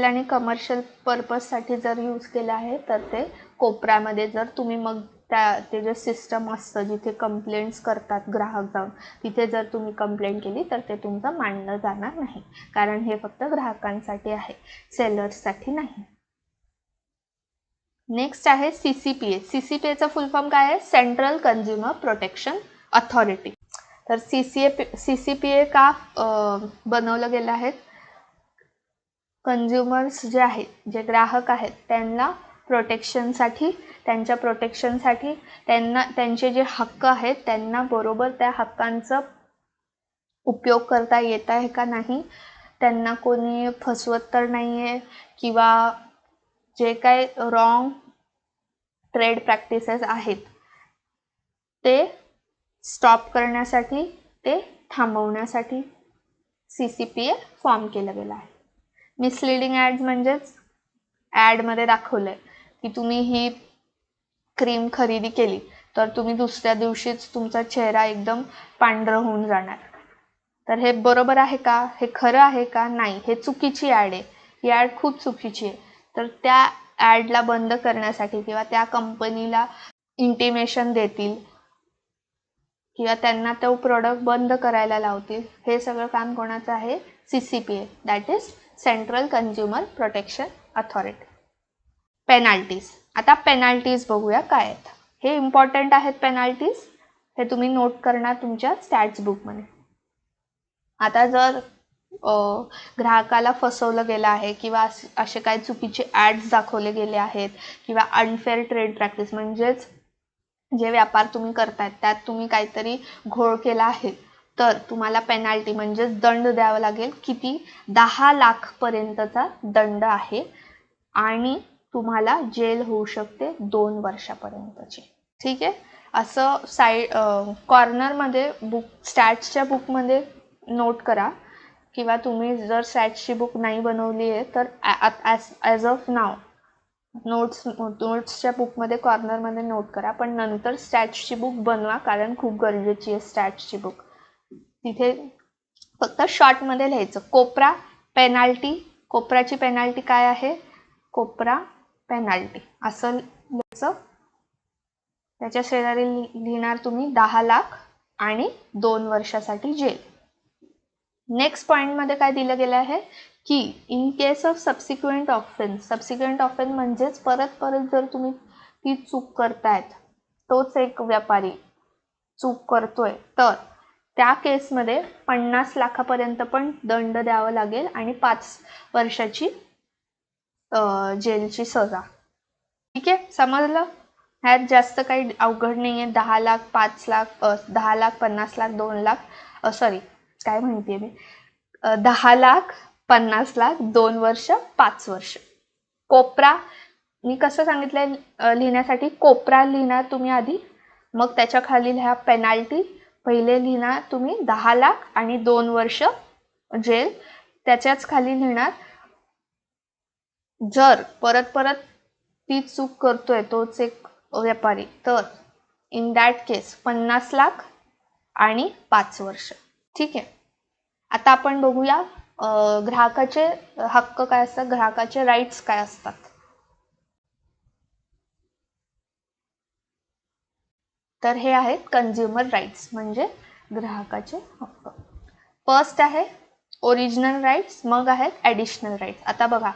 आणि कमर्शियल पर्पजसाठी जर यूज केलं आहे तर ते कोपऱ्यामध्ये, जर तुम्ही मग ते जे सिस्टम असतं जिथे कंप्लेंट्स करतात ग्राहक जाऊन, तिथे जर तुम्ही कंप्लेंट केली तर ते तुमचं मानलं जाणार नाही. कारण हे फक्त ग्राहकांसाठी आहे, सेलर्ससाठी नाही. नेक्स्ट आहे CCPA. CCPAचा फुल फॉर्म काय आहे? Central consumer protection authority. तर CCPA का बनवलं गेलं आहे? कन्झ्युमर्स जे आहेत, जे ग्राहक आहेत त्यांना प्रोटेक्शनसाठी, त्यांच्या प्रोटेक्शनसाठी त्यांचे जे हक्क आहेत त्यांना बरोबर त्या हक्कांचा उपयोग करता येत आहे का नाही, त्यांना कोणी फसवत तर नाही आहे किंवा जे काय रॉंग ट्रेड प्रॅक्टिसेस आहेत ते स्टॉप करण्यासाठी, ते थांबवण्यासाठी CCPA फॉर्म केलं गेलं आहे. मिसलिडिंग ॲड्स म्हणजेच ॲडमध्ये दाखवलं आहे की तुम्ही ही क्रीम खरेदी केली तर तुम्ही दुसऱ्या दिवशीच तुमचा चेहरा एकदम पांढरं होऊन जाणार. तर हे बरोबर आहे का? हे खरं आहे का? नाही, हे चुकीची ॲड आहे. ही ॲड खूप चुकीची आहे. तर त्या ॲडला बंद करण्यासाठी किंवा त्या कंपनीला इंटिमेशन देतील किंवा त्यांना तो प्रोडक्ट बंद करायला लावतील, हे सगळं काम कोणाचं आहे? CCPA, that is central consumer protection authority. Penalties. आता पेनाल्टीज बघूया काय आहेत. हे इम्पॉर्टंट आहेत पेनाल्टीज, हे तुम्ही नोट करणार तुमच्या स्टॅट्स बुकमध्ये. आता जर ग्राहकाला फसवलं गेलं आहे किंवा असे काही चुकीचे ॲड्स दाखवले गेले आहेत किंवा अनफेअर ट्रेड प्रॅक्टिस म्हणजेच जे व्यापार तुम्ही करतायत त्यात तुम्ही काहीतरी घोळ केला आहे तर तुम्हाला पेनाल्टी म्हणजेच दंड द्यावा लागेल. किती? 10 लाखपर्यंतचा दंड आहे आणि तुम्हाला जेल होऊ शकते 2 वर्षापर्यंतची. ठीक आहे. असं कॉर्नरमध्ये स्टॅट्सच्या बुकमध्ये नोट करा किंवा तुम्ही जर स्टॅट्सची बुक नाही बनवली आहे तर ॲज ऑफ नाव नोट्सच्या बुकमध्ये कॉर्नरमध्ये नोट करा. पण नंतर स्टॅट्सची बुक बनवा कारण खूप गरजेची आहे स्टॅट्सची बुक. तिथे फक्त शॉर्टमध्ये लिहायचं कोपरा पेनाल्टी. कोपराची पेनाल्टी काय आहे? कोपरा पेनाल्टी असं लिहायचं त्याच्या शेजारी लिहिणार तुम्ही 10 लाख आणि 2 वर्षासाठी जेल. नेक्स्ट पॉइंट मध्ये काय दिलं गेलं आहे की in case of subsequent offence म्हणजेच परत परत जर तुम्ही ती चूक करतायत, तोच एक व्यापारी चूक करतोय, तर त्या केसमध्ये 50 लाखापर्यंत पण दंड द्यावा लागेल आणि 5 वर्षाची जेलची सजा. ठीक आहे, समजलं? ह्यात जास्त काही अवघड नाही आहे. 10 लाख 5 लाख 10 लाख 50 लाख 2 लाख सॉरी काय म्हणते मी 10 लाख 50 लाख 2 वर्ष 5 वर्ष. कोपरा मी कसं सांगितलं लिहिण्यासाठी, कोपरा लिहिणार तुम्ही आधी, मग त्याच्या खाली लिहा पेनाल्टी. पहिले लिहिणार तुम्ही 10 लाख आणि 2 वर्ष जेल. त्याच्याच खाली लिहिणार जर परत परत ती चूक करतोय तोच एक व्यापारी, तर इन दॅट केस 50 लाख आणि 5 वर्ष. ठीक आहे, आता आपण बघूया ग्राहकाचे हक्क काय असतात, ग्राहकाचे राईट्स काय असतात. तर हे आहेत कन्झ्युमर राईट्स म्हणजे ग्राहकाचे हक्क. फर्स्ट आहे ओरिजिनल राईट्स, मग आहेत ॲडिशनल राईट्स. आता बघा,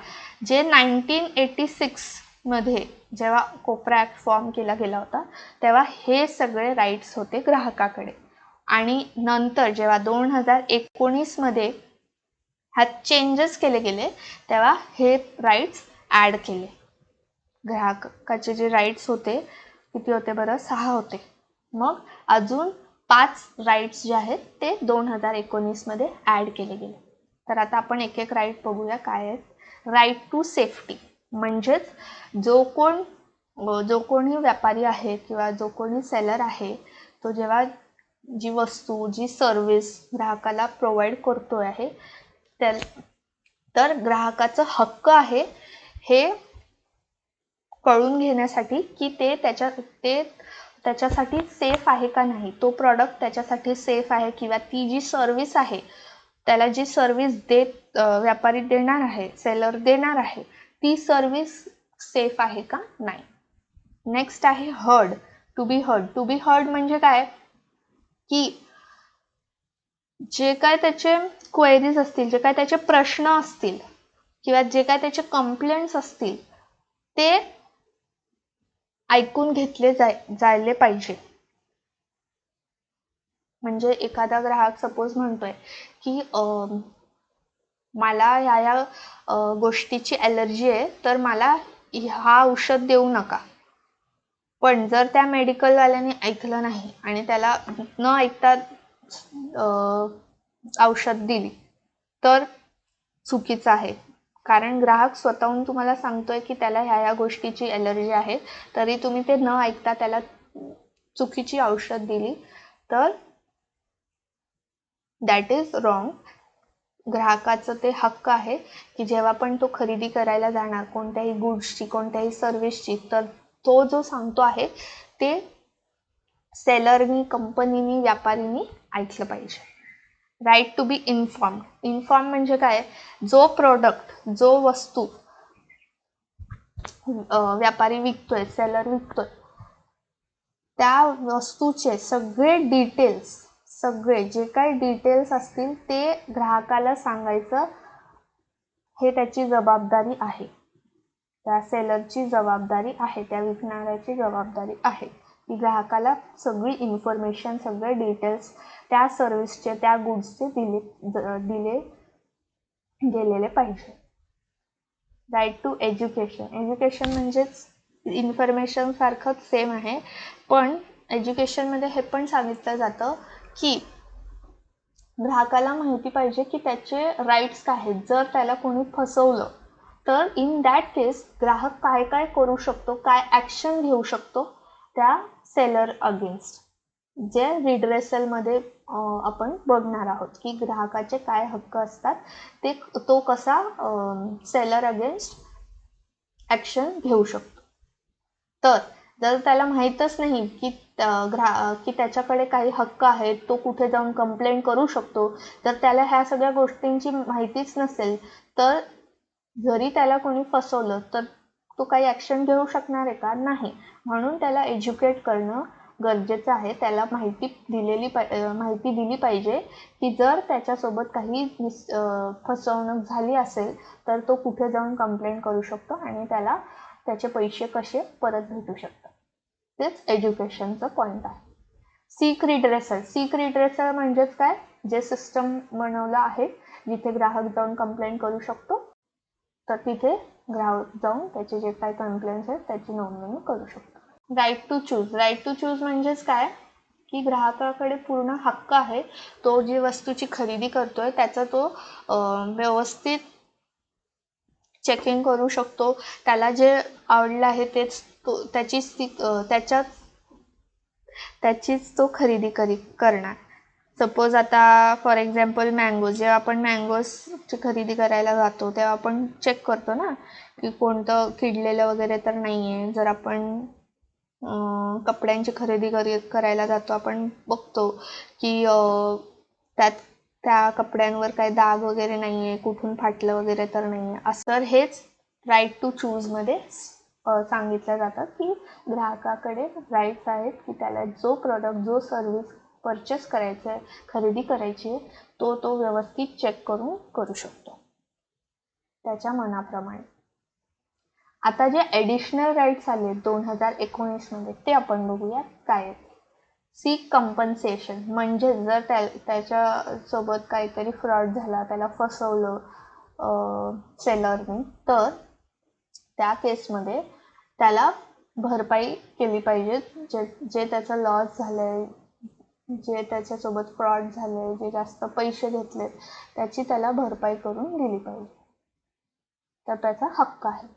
जे 1986 मध्ये जेव्हा कोपरा ॲक्ट फॉर्म केला गेला होता तेव्हा हे सगळे राईट्स होते ग्राहकाकडे, आणि नंतर जेव्हा 2019 मध्ये ह्यात चेंजेस केले गेले तेव्हा हे राईट्स ॲड केले. ग्राहकाचे जे राईट्स होते किती होते बरं, 6 होते. मग अजून 5 राईट्स जे आहेत ते 2019 मध्ये ॲड केले गेले. तर आता आपण एक एक राईट बघूया काय आहेत. राईट टू सेफ्टी म्हणजेच जो कोणी व्यापारी आहे किंवा जो कोणी सेलर आहे तो जेव्हा जी वस्तू जी सर्व्हिस ग्राहकाला प्रोव्हाइड करतो आहे तर ग्राहकाचं हक्क आहे हे कळून घेण्यासाठी की ते त्याच्यासाठी सेफ आहे का नाही, तो प्रॉडक्ट त्याच्यासाठी सेफ आहे किंवा ती जी सर्व्हिस आहे त्याला जी सर्व्हिस व्यापारी देणार आहे, सेलर देणार आहे, ती सर्व्हिस सेफ आहे का नाही. नेक्स्ट आहे heard, to be heard. To be heard म्हणजे काय की जे काय त्याचे क्वेरीज असतील, जे काय त्याचे प्रश्न असतील किंवा जे काय त्याचे कंप्लेंट्स असतील ते ऐकून घेतले जायले पाहिजे. म्हणजे एखादा ग्राहक सपोज म्हणतोय की मला या गोष्टीची ॲलर्जी आहे तर मला हा औषध देऊ नका, पण जर त्या मेडिकलवाल्याने ऐकलं नाही आणि त्याला न ऐकता औषध दिली तर चुकीचं आहे. कारण ग्राहक स्वतःहून तुम्हाला सांगतोय की त्याला ह्या गोष्टीची ॲलर्जी आहे, तरी तुम्ही ते न ऐकता त्याला चुकीची औषध दिली तर दॅट इज रॉंग. ग्राहकाचं ते हक्क आहे की जेव्हा पण तो खरेदी करायला जाणार कोणत्याही गुड्सची कोणत्याही सर्व्हिसची, तर तो जो सांगतो आहे ते सेलरनी, कंपनीनी, व्यापारीनी ऐकलं पाहिजे. Right to be informed. Inform म्हणजे काय, जो प्रोडक्ट जो वस्तू व्यापारी विकतोय, सेलर विकतोय, त्या वस्तूचे सगळे डिटेल्स, सगळे जे काही डिटेल्स असतील ते ग्राहकाला सांगायचं हे त्याची जबाबदारी आहे. त्या सेलरची जबाबदारी आहे, त्या विकणाऱ्याची जबाबदारी आहे की ग्राहकाला सगळी इन्फॉर्मेशन, सगळे डिटेल्स त्या सर्व्हिसचे, त्या गुड्सचे दिले गेलेले पाहिजे. Right to education. एज्युकेशन म्हणजेच इन्फॉर्मेशन सारखंच सेम आहे, पण एज्युकेशनमध्ये हे पण सांगितलं जातं की ग्राहकाला माहिती पाहिजे की त्याचे राईट्स काय आहेत. जर त्याला कोणी फसवलं तर इन दॅट केस ग्राहक काय काय करू शकतो, काय ॲक्शन घेऊ शकतो त्या सेलर अगेन्स्ट, जे रिड्रेसलमध्ये आपण बघणार आहोत की ग्राहकाचे काय हक्क असतात, तो कसा सेलर अगेन्स्ट ॲक्शन घेऊ शकतो. तर जर त्याला माहीतच नाही की त्याच्याकडे काही हक्क आहेत, तो कुठे जाऊन कंप्लेंट करू शकतो, तर त्याला ह्या सगळ्या गोष्टींची माहितीच नसेल तर जरी त्याला कोणी फसवलं तर तो काही ॲक्शन घेऊ शकणार आहे का? नाही. म्हणून त्याला एज्युकेट करणं गरजेचं आहे. त्याला माहिती दिली पाहिजे की जर त्याच्यासोबत काही फसवणूक झाली असेल तर तो कुठे जाऊन कंप्लेंट करू शकतो आणि त्याला त्याचे पैसे कसे परत भेटू शकतात. तेच एज्युकेशनचं पॉईंट आहे. सीक रिड्रेसल म्हणजेच काय? जे सिस्टम बनवलं आहे जिथे ग्राहक जाऊन कंप्लेंट करू शकतो, तर तिथे ग्राहक जाऊन त्याचे जे काही कंप्लेंट्स आहेत त्याची नोंदणी करू शकतो. राईट टू चूज म्हणजेच काय की ग्राहकाकडे पूर्ण हक्क आहे. तो जी वस्तूची खरेदी करतोय त्याचा तो व्यवस्थित चेकिंग करू शकतो. त्याला जे आवडलं आहे तेच तो त्याचीच तो खरेदी करणार. सपोज आता फॉर एक्झाम्पल मँगो, जेव्हा आपण मँगोजची खरेदी करायला जातो तेव्हा आपण चेक करतो ना की कोणतं किडलेलं वगैरे तर नाही आहे. जर आपण कपड्यांची खरेदी करायला जातो आपण बघतो की त्या कपड्यांवर काही डाग वगैरे नाही आहे, कुठून फाटलं वगैरे तर नाही आहे. असं हेच राईट टू चूजमध्ये सांगितलं जातं की ग्राहकाकडे राईट्स आहेत की त्याला जो प्रोडक्ट जो सर्विस परचेस करायचं आहे, खरेदी करायची आहे, तो व्यवस्थित चेक करून करू शकतो त्याच्या मनाप्रमाणे. आता जे ॲडिशनल राईट्स आले 2019 मध्ये ते आपण बघूयात काय आहेत. सीक कंपन्सेशन म्हणजे जर त्याच्यासोबत काहीतरी फ्रॉड झाला, त्याला फसवलं सेलरने, तर त्या केसमध्ये त्याला भरपाई केली पाहिजे. जे त्याचा लॉस झालंय, जे त्याच्यासोबत फ्रॉड झाले, जे जास्त पैसे घेतले त्याची त्याला भरपाई करून दिली पाहिजे. तर त्याचा हक्क आहे.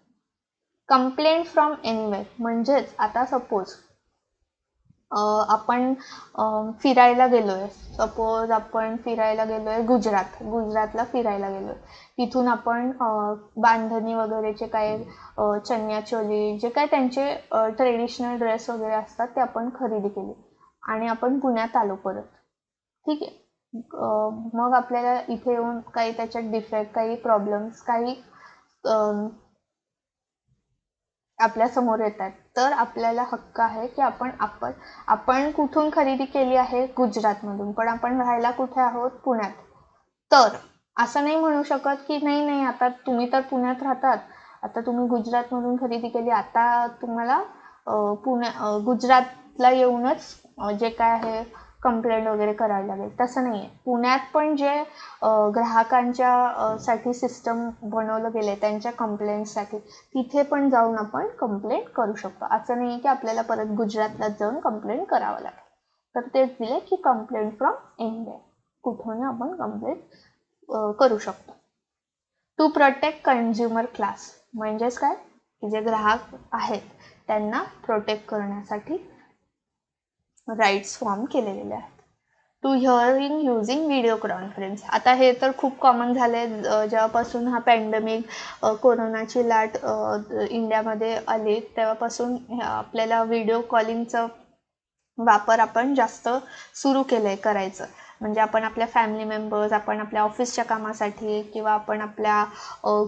कंप्लेंट फ्रॉम एनिवेअर म्हणजेच आता सपोज आपण फिरायला गेलोय. सपोज आपण फिरायला गेलोय गुजरातला फिरायला गेलोय. तिथून आपण बांधणी वगैरेचे काय चनियाचोली जे काय त्यांचे ट्रेडिशनल ड्रेस वगैरे असतात ते आपण खरेदी केली आणि आपण पुण्यात आलो परत. ठीक आहे. मग आपल्याला इथे येऊन काही त्याच्यात डिफेक्ट, काही प्रॉब्लेम्स, काही आपल्या समोर येतात, तर आपल्याला हक्क आहे की आपण कुठून खरेदी केली आहे? गुजरातमधून, पण आपण राहायला कुठे आहोत? पुण्यात. तर असं नाही म्हणू शकत की नाही आता तुम्ही तर पुण्यात राहतात, आता तुम्ही गुजरातमधून खरेदी केली, आता तुम्हाला गुजरातला येऊनच जे काय आहे कंप्लेंट वगैरे करायला लागेल. तसं नाही आहे. पुण्यात पण जे ग्राहकांच्या साठी सिस्टम बनवलं गेले त्यांच्या कंप्लेंटसाठी, तिथे पण जाऊन आपण कंप्लेंट करू शकतो. असं नाही की आपल्याला परत गुजरातला जाऊन कंप्लेंट करावं लागेल. तर तेच दिले की कंप्लेंट फ्रॉम एनिवेअर, कुठून आपण कंप्लेंट करू शकतो. टू प्रोटेक्ट कंझ्युमर क्लास म्हणजेच काय की जे ग्राहक आहेत त्यांना प्रोटेक्ट करण्यासाठी राईट्स फॉर्म केले गेले आहेत. To hearing using video conference. आता हे तर खूप कॉमन झाले जेव्हापासून हा पॅन्डेमिक कोरोनाची लाट इंडियामध्ये आली तेव्हापासून आपल्याला व्हिडिओ कॉलिंगचा वापर आपण जास्त सुरू केलंय करायचं. म्हणजे आपण आपल्या फॅमिली मेंबर्स, आपण आपल्या ऑफिसच्या कामासाठी किंवा आपण आपल्या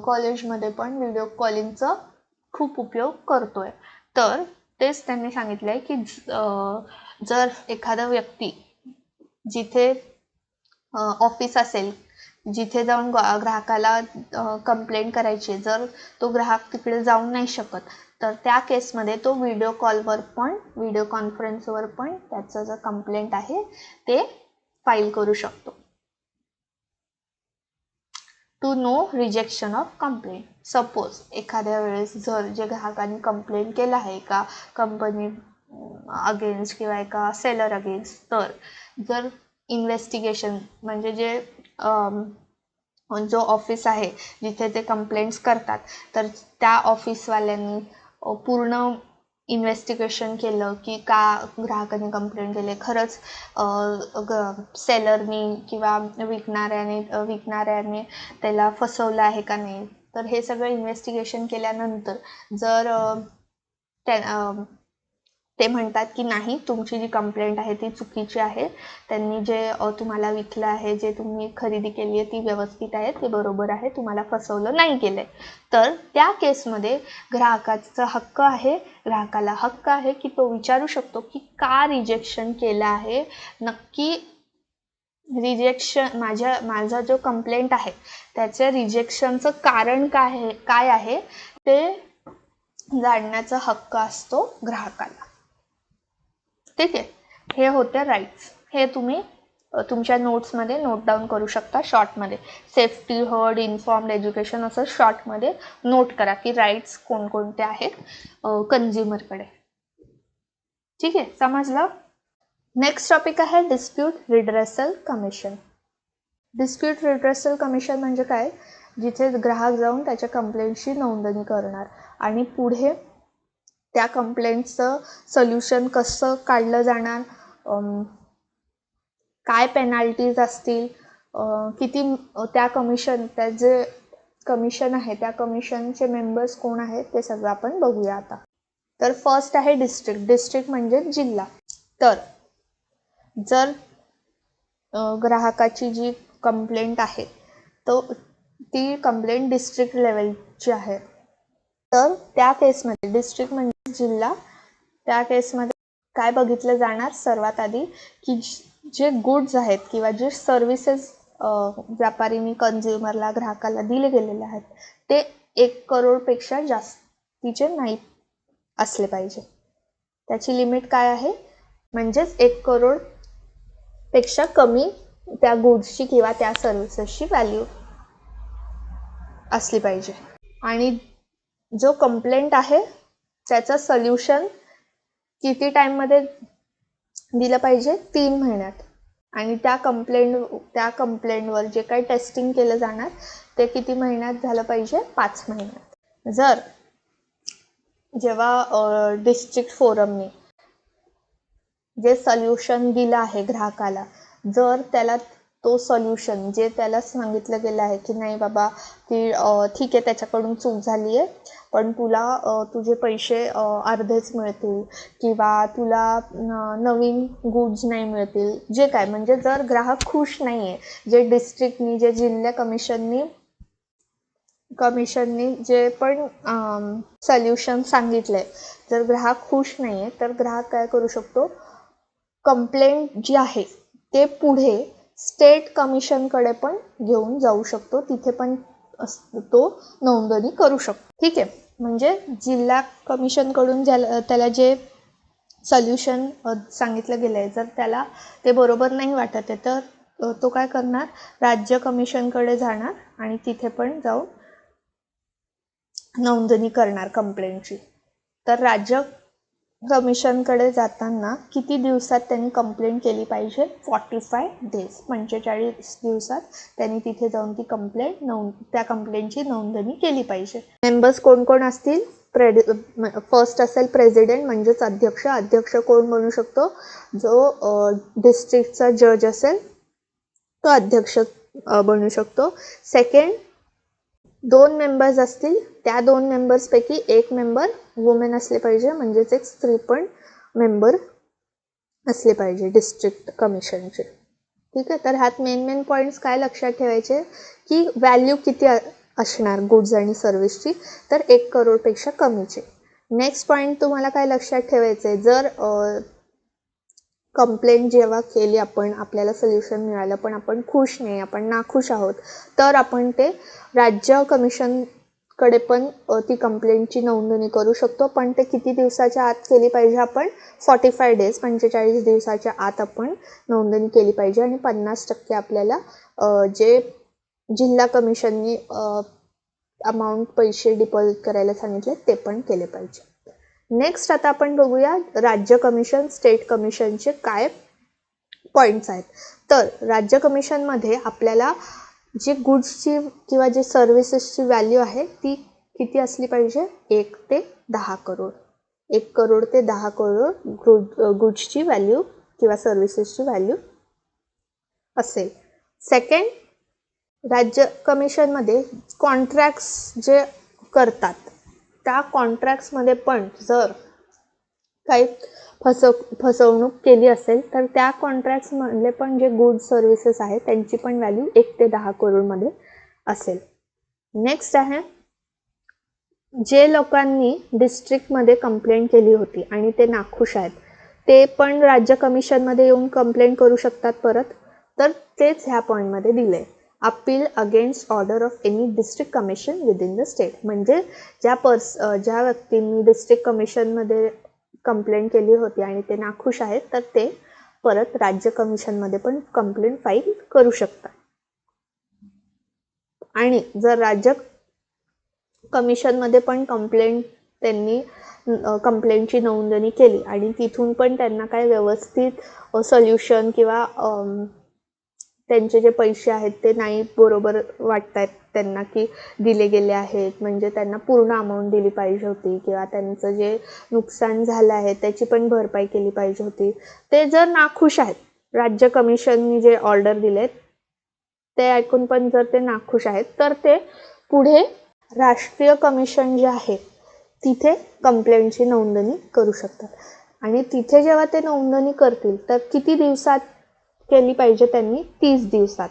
कॉलेजमध्ये पण व्हिडिओ कॉलिंगचा खूप उपयोग करतोय. तर तेच त्यांनी सांगितलंय की जर एखादा व्यक्ती जिथे ऑफिस असेल, जिथे जाऊन ग्राहकाला कंप्लेंट करायची, जर तो ग्राहक तिकडे जाऊ नाही शकत, तर त्या केसमध्ये तो व्हिडिओ कॉन्फरन्सवर पण त्याचं जे कंप्लेंट आहे ते फाईल करू शकतो. To no rejection of complaint. Suppose एखाद्या वेळेस जर जे ग्राहकांनी कंप्लेंट केलं आहे एका कंपनी अगेन्स्ट किंवा एका सेलर अगेन्स्ट, तर जर इन्व्हेस्टिगेशन म्हणजे जे जो ऑफिस आहे जिथे ते कंप्लेंट्स करतात, तर त्या ऑफिसवाल्यांनी पूर्ण इन्व्हेस्टिगेशन केलं की का ग्राहकांनी कंप्लेंट केले, खरंच सेलरनी किंवा विकणाऱ्याने त्याला फसवलं आहे का नाही. तर हे सगळं इन्व्हेस्टिगेशन केल्यानंतर जर ते म्हणतात की नाही, तुमची जी कंप्लेंट आहे ती चुकीची आहे, त्यांनी जे तुम्हाला विकलं आहे, जे तुम्ही खरेदी केली आहे ती व्यवस्थित आहे, ते बरोबर आहे, तुम्हाला फसवलं नाही केलंय. तर त्या केसमध्ये ग्राहकाचा हक्क आहे, ग्राहकाला हक्क आहे की तो विचारू शकतो की का रिजेक्शन केलं आहे, नक्की रिजेक्शन माझा जो कंप्लेंट आहे त्याच्या रिजेक्शनचं कारण काय आहे ते जाणण्याचा हक्क असतो ग्राहकाला. ठीक आहे, हे होते राईट्स. हे तुम्ही तुमच्या नोट्समध्ये नोट डाऊन करू शकता शॉर्टमध्ये. सेफ्टी, हर्ड, इन्फॉर्म्ड, एज्युकेशन असं शॉर्टमध्ये नोट करा की राईट्स कोणकोणते आहेत कन्झ्युमरकडे. ठीक आहे, समजलं. नेक्स्ट टॉपिक आहे dispute redressal commission. Dispute redressal commission म्हणजे काय, जिथे ग्राहक जाऊन त्याच्या कंप्लेंटची नोंदणी करणार आणि पुढे त्या कंप्लेंटचं सोल्युशन कसं काढलं जाणार, काय पेनल्टीज असतील, किती त्या जे कमिशन आहे त्या कमिशनचे मेंबर्स कोण आहेत ते सगळं आपण बघूया आता. तर फर्स्ट आहे डिस्ट्रिक्ट. डिस्ट्रिक्ट म्हणजे जिल्हा. तर जर ग्राहकाची जी कंप्लेंट आहे ती कंप्लेंट डिस्ट्रिक्ट लेवलची आहे, तर त्या केसमध्ये डिस्ट्रिक्ट म्हणजे जिल्हा, त्या केसमध्ये काय बघितलं जाणार, सर्वात आधी की जे गुड्स आहेत किंवा जे सर्व्हिसेस व्यापारीने कन्झ्युमरला, ग्राहकाला दिले गेलेले आहेत ते 1 करोडपेक्षा जास्तीचे नाही असले पाहिजे. त्याची लिमिट काय आहे, म्हणजेच 1 करोड पेक्षा कमी त्या गुड्सची किंवा त्या सर्व्हिसेसची व्हॅल्यू असली पाहिजे. आणि जो कंप्लेंट आहे त्याचं सोल्युशन किती टाइममध्ये दिलं पाहिजे, 3 महिन्यात. आणि त्या कंप्लेंटवर जे काही टेस्टिंग केलं जाणार ते किती महिन्यात झालं पाहिजे, 5 महिन्यात. जर जेव्हा डिस्ट्रिक्ट फोरमने जे सोल्युशन दिलं आहे ग्राहकाला, जर त्याला तो सोल्युशन जे त्याला सांगितलं गेलं आहे की नाही बाबा की ठीक आहे त्याच्याकडून चूक झाली आहे, पण तुला तुझे पैसे अर्धेच मिळतील किंवा तुला नवीन गुड्स नाही मिळतील, जे काय म्हणजे जर ग्राहक खुश नाही आहे, जे डिस्ट्रिक्टनी जे जिल्हा कमिशननी जे पण सोल्युशन सांगितलंय, जर ग्राहक खुश नाही आहे तर ग्राहक काय करू शकतो, कंप्लेंट जी आहे ते पुढे स्टेट कमिशनकडे पण घेऊन जाऊ शकतो, तिथे पण तो नोंदणी करू शकतो. ठीक आहे, म्हणजे जिल्हा कमिशनकडून त्याला जे सोल्युशन सांगितलं गेलं आहे जर त्याला ते बरोबर नाही वाटत आहे तर तो काय करणार, राज्य कमिशनकडे जाणार आणि तिथे पण जाऊन नोंदणी करणार कंप्लेंटची. तर राज्य कमिशनकडे जाताना किती दिवसात त्यांनी कंप्लेंट केली पाहिजे, 45 डेज, 45 दिवसात त्यांनी तिथे जाऊन ती त्या कंप्लेंटची नोंदणी केली पाहिजे. मेंबर्स कोण कोण असतील, फर्स्ट असेल प्रेसिडेंट म्हणजेच अध्यक्ष कोण बनू शकतो, जो डिस्ट्रिक्टचा जज असेल तो अध्यक्ष बनू शकतो. सेकंड 2 मेंबर्स असतील, त्या 2 मेंबर्सपैकी 1 मेंबर वुमेन असले पाहिजे, म्हणजेच एक स्त्री पण मेंबर असले पाहिजे डिस्ट्रिक्ट कमिशनचे. ठीक आहे, तर ह्यात मेन पॉईंट्स काय लक्षात ठेवायचे की व्हॅल्यू किती असणार गुड्स आणि सर्व्हिसची, तर 1 करोडपेक्षा कमीचे. नेक्स्ट पॉईंट तुम्हाला काय लक्षात ठेवायचे, जर कंप्लेंट जेव्हा केली आपण, आपल्याला सोल्युशन मिळालं पण आपण खुश नाही, आपण नाखुश आहोत, तर आपण ते राज्य कमिशनकडे पण ती कंप्लेंटची नोंदणी करू शकतो. पण ते किती दिवसाच्या आत केली पाहिजे, आपण 45 डेज 45 दिवसाच्या आत आपण नोंदणी केली पाहिजे. आणि 50% आपल्याला जे जिल्हा कमिशननी अमाऊंट पैसे डिपॉझिट करायला सांगितले ते पण केले पाहिजे. नेक्स्ट आता आपण बघूया राज्य कमिशन, स्टेट कमिशनचे काय पॉईंट्स आहेत. तर राज्य कमिशनमध्ये आपल्याला जी गुड्सची किंवा जे सर्व्हिसेसची व्हॅल्यू आहे ती किती असली पाहिजे, 1 ते 10 करोड. 1 करोड ते 10 करोड गुड्सची व्हॅल्यू किंवा सर्व्हिसेसची व्हॅल्यू असेल. सेकंड, राज्य कमिशनमध्ये कॉन्ट्रॅक्ट्स जे करतात त्या कॉन्ट्रॅक्ट्समध्ये पण जर काही फसवणूक केली असेल तर त्या कॉन्ट्रॅक्ट्समधले पण जे गुड सर्व्हिसेस आहेत त्यांची पण व्हॅल्यू 1 ते 10 करोडमध्ये असेल. नेक्स्ट आहे, जे लोकांनी डिस्ट्रिक्टमध्ये कंप्लेंट केली होती आणि ते नाखुश आहेत ते पण राज्य कमिशनमध्ये येऊन कंप्लेंट करू शकतात परत. तर तेच ह्या पॉईंटमध्ये दिले, appeal against order of any district commission within the state. म्हणजे ज्या व्यक्तींनी डिस्ट्रिक्ट कमिशनमध्ये कंप्लेंट केली होती आणि ते नाखुश आहेत तर ते परत राज्य कमिशनमध्ये पण कंप्लेंट फाईल करू शकतात. आणि जर राज्य कमिशनमध्ये पण त्यांनी कंप्लेंटची नोंदणी केली आणि तिथून पण त्यांना काय व्यवस्थित सोल्युशन किंवा त्यांचे जे पैसे आहेत ते नाही बरोबर वाटतात त्यांना की दिले गेले आहेत, म्हणजे त्यांना पूर्ण अमाऊंट दिली पाहिजे होती किंवा त्यांचं जे नुकसान झालं आहे त्याची पण भरपाई केली पाहिजे होती, ते जर नाखुश आहेत राज्य कमिशननी जे ऑर्डर दिलेत ते ऐकून पण जर ते नाखुश आहेत तर ते पुढे राष्ट्रीय कमिशन जे आहे तिथे कंप्लेंटची नोंदणी करू शकतात. आणि तिथे जेव्हा ते नोंदणी करतील तर किती दिवसात केली पाहिजे त्यांनी? 30 दिवसात.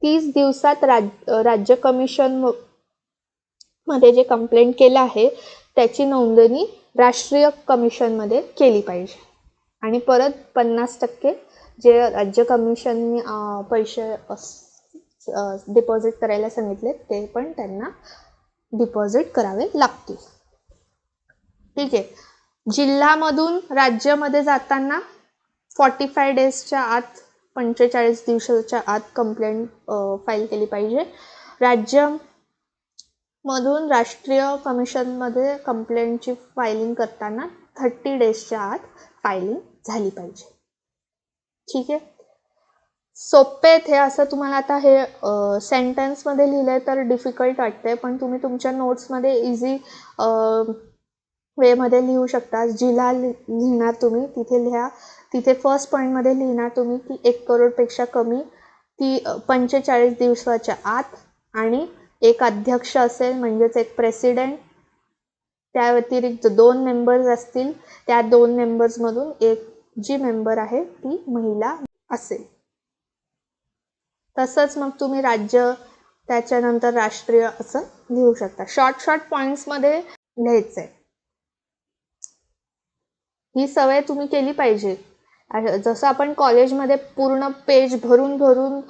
30 दिवसात राज्य कमिशन मध्ये जे कंप्लेंट केलं आहे त्याची नोंदणी राष्ट्रीय कमिशनमध्ये केली पाहिजे. आणि परत 50% जे राज्य कमिशननी पैसे डिपॉझिट करायला सांगितले ते पण त्यांना डिपॉझिट करावे लागतील. ठीक आहे. जिल्ह्यामधून राज्यामध्ये जाताना 45 डेजच्या आत 45 दिवसाच्या आत कंप्लेंट फाईल केली पाहिजे. राज्यामधून राष्ट्रीय कमिशनमध्ये कंप्लेंटची फायलिंग करताना 30 डेजच्या आत फायलिंग झाली पाहिजे. ठीक आहे. सोपे हे असं तुम्हाला आता हे सेंटेन्समध्ये लिहिलंय तर डिफिकल्ट वाटतंय, पण तुम्ही तुमच्या नोट्समध्ये इझी वेमध्ये लिहू शकता. जिल्हा लिहिणार तुम्ही तिथे लिहा. तिथे फर्स्ट पॉईंटमध्ये लिहिणार तुम्ही की 1 करोडपेक्षा कमी 45 दिवसाच्या आत आणि एक अध्यक्ष असेल म्हणजेच एक प्रेसिडेंट, त्या व्यतिरिक्त 2 मेंबर्स असतील, त्या 2 मेंबर्समधून एक जी मेंबर आहे ती महिला असेल. तसंच मग तुम्ही राज्य त्याच्यानंतर राष्ट्रीय असं लिहू शकता. शॉर्ट पॉईंट्समध्ये लिहायचंय. ही सवय तुम्ही केली पाहिजे. जसं आपण कॉलेजमध्ये पूर्ण पेज भरून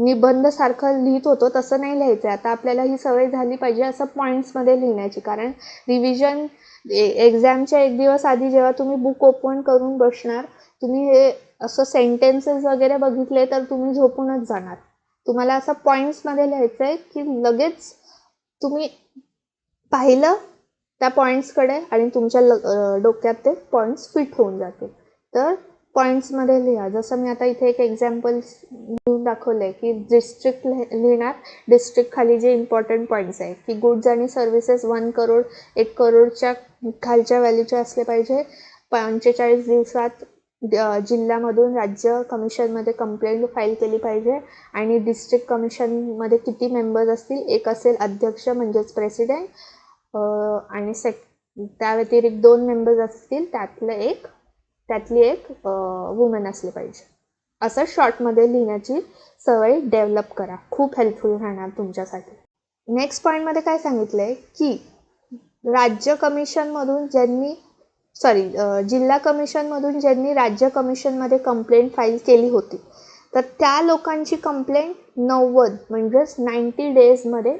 निबंध सारखं लिहित होतो तसं नाही लिहायचं. आता आपल्याला ही सवय झाली पाहिजे असं पॉईंट्समध्ये लिहिण्याची. कारण रिव्हिजन एक्झामच्या 1 दिवस आधी जेव्हा तुम्ही बुक ओपन करून बसणार, तुम्ही हे असं सेंटेन्सेस वगैरे बघितले तर तुम्ही झोपूनच जाणार. तुम्हाला असं पॉईंट्समध्ये लिहायचं आहे की लगेच तुम्ही पाहिलं त्या पॉईंट्सकडे आणि तुमच्या डोक्यात ते पॉईंट्स फिट होऊन जातील. तर पॉईंट्समध्ये लिहा. जसं मी आता इथे एक एक्झाम्पल लिहून दाखवलंय की डिस्ट्रिक्ट लिहिणार. डिस्ट्रिक्ट खाली जे इम्पॉर्टंट पॉईंट्स आहे की गुड्स आणि सर्व्हिसेस 1 करोड 1 करोडच्या खालच्या व्हॅल्यूचे असले पाहिजे. 45 दिवसात जिल्ह्यामधून राज्य कमिशनमध्ये कंप्लेंट फाईल केली पाहिजे. आणि डिस्ट्रिक्ट कमिशनमध्ये किती मेंबर्स असतील? एक असेल अध्यक्ष म्हणजेच प्रेसिडेंट आणि त्या व्यतिरिक्त 2 मेंबर्स असतील, त्यातली एक वुमन असली पाहिजे. असं शॉर्टमध्ये लिहिण्याची सवय डेव्हलप करा. खूप हेल्पफुल राहणार तुमच्यासाठी. नेक्स्ट पॉईंटमध्ये काय सांगितलंय की जिल्हा कमिशनमधून ज्यांनी राज्य कमिशनमध्ये कंप्लेंट फाईल केली होती तर त्या लोकांची कंप्लेंट 90 म्हणजेच 90 डेजमध्ये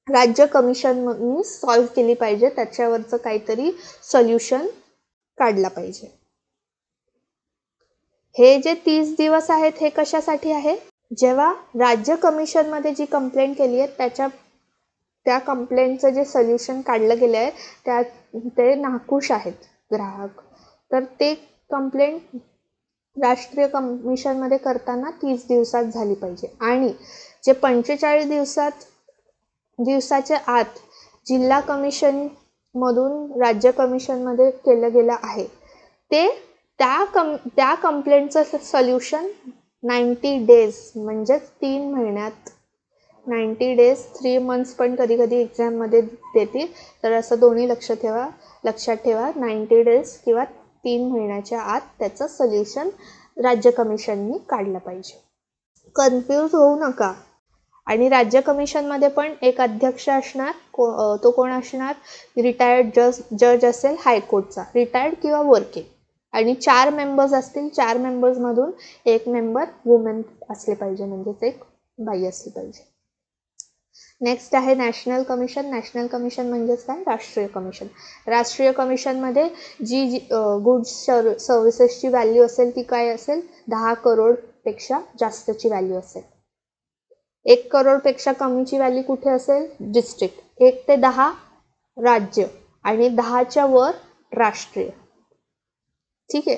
राज्य कमिशननी सॉल्व्ह केली पाहिजे. त्याच्यावरचं काहीतरी सोल्युशन काढला पाहिजे. हे जे 30 दिवस आहेत हे कशासाठी आहे? जेव्हा राज्य कमिशनमध्ये जी कंप्लेंट केली आहे त्या कंप्लेंटचं जे सोल्युशन काढलं गेलं आहे ते नाखुश आहेत ग्राहक, तर ते कंप्लेंट राष्ट्रीय कमिशनमध्ये करताना 30 दिवसात झाली पाहिजे. आणि जे 45 दिवसाच्या आत जिल्हा कमिशनमधून राज्य कमिशनमध्ये केलं गेलं आहे ते त्या कंप्लेंटचं सोल्युशन 90 डेज म्हणजेच 3 महिन्यात 90 डेज 3 मंथ्स पण कधी एक्झाममध्ये देतील. तर असं दोन्ही लक्ष ठेवा. लक्षात ठेवा 90 डेज किंवा 3 महिन्याच्या आत त्याचं सोल्युशन राज्य कमिशननी काढलं पाहिजे. कन्फ्यूज होऊ नका. आणि राज्य कमिशनमध्ये पण एक अध्यक्ष असणार, तो कोण असणार, रिटायर्ड जज असेल हायकोर्टचा, रिटायर्ड किंवा वर्किंग. आणि 4 मेंबर्स असतील, 4 मेंबर्समधून एक मेंबर वुमेन असले पाहिजे, म्हणजेच एक बाई असली पाहिजे. नेक्स्ट आहे नॅशनल कमिशन. नॅशनल कमिशन म्हणजेच काय, राष्ट्रीय कमिशन. राष्ट्रीय कमिशनमध्ये जी गुड्स सर्व्हिसेसची व्हॅल्यू असेल ती काय असेल, 10 करोडपेक्षा जास्तची व्हॅल्यू असेल. 1 करोडपेक्षा कमीची व्हॅल्यू कुठे असेल, डिस्ट्रिक्ट. 1 ते 10 राज्य आणि 10च्या वर राष्ट्रीय. ठीक आहे.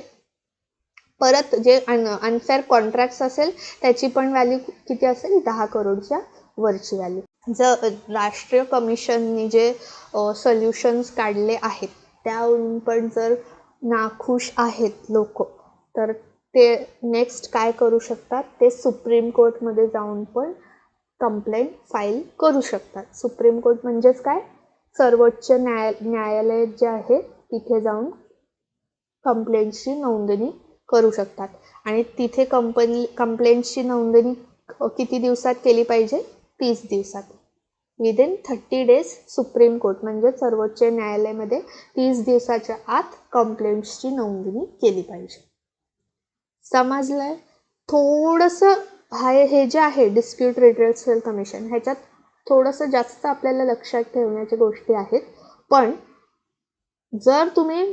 परत जे अनफेअर कॉन्ट्रॅक्ट्स असेल त्याची पण व्हॅल्यू किती असेल, 10 करोडच्या वरची व्हॅल्यू. जर राष्ट्रीय कमिशननी जे सोल्युशन्स काढले आहेत त्यावरून पण जर नाखुश आहेत लोक, तर ते नेक्स्ट काय करू शकतात, ते सुप्रीम कोर्टमध्ये जाऊन पण कंप्लेंट फाईल करू शकतात. सुप्रीम कोर्ट म्हणजेच काय, सर्वोच्च न्यायालय जे आहे तिथे जाऊन कंप्लेंटची नोंदणी करू शकतात. आणि तिथे कंप्लेंटची नोंदणी किती दिवसात केली पाहिजे, 30 दिवसात. विदिन 30 डेज सुप्रीम कोर्ट म्हणजे सर्वोच्च न्यायालयामध्ये 30 दिवसाच्या आत कंप्लेंट्सची नोंदणी केली पाहिजे. समजलंय? थोडंसं हे जे आहे डिस्प्यूट रिड्रेसल कमिशन, ह्याच्यात थोडंसं जास्त आपल्याला लक्षात ठेवण्याच्या गोष्टी आहेत. पण जर तुम्ही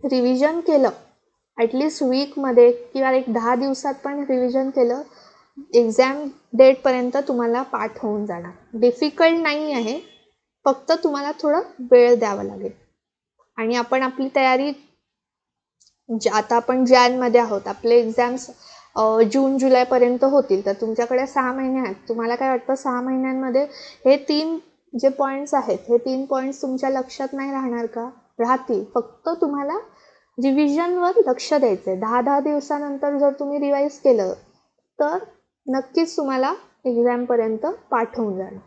रिव्हिजन केलं ॲटलिस्ट वीकमध्ये किंवा एक 10 दिवसात पण रिव्हिजन केलं, एक्झाम डेटपर्यंत तुम्हाला पाठ होऊन जाणार. डिफिकल्ट नाही आहे, फक्त तुम्हाला थोडं वेळ द्यावा लागेल. आणि आपण आपली तयारी, आता आपण जॅनमध्ये आहोत, आपले एक्झाम्स जून जुलैपर्यंत होतील, तर तुमच्याकडे 6 महिने आहेत. तुम्हाला काय वाटतं 6 महिन्यांमध्ये हे 3 जे पॉईंट्स आहेत, हे 3 पॉईंट्स तुमच्या लक्षात नाही राहणार का? राहतील. फक्त तुम्हाला रिव्हिजनवर लक्ष द्यायचं आहे. 10-10 दिवसानंतर जर तुम्ही रिवाईज केलं तर नक्कीच तुम्हाला एक्झामपर्यंत पाठ होऊन जाणार.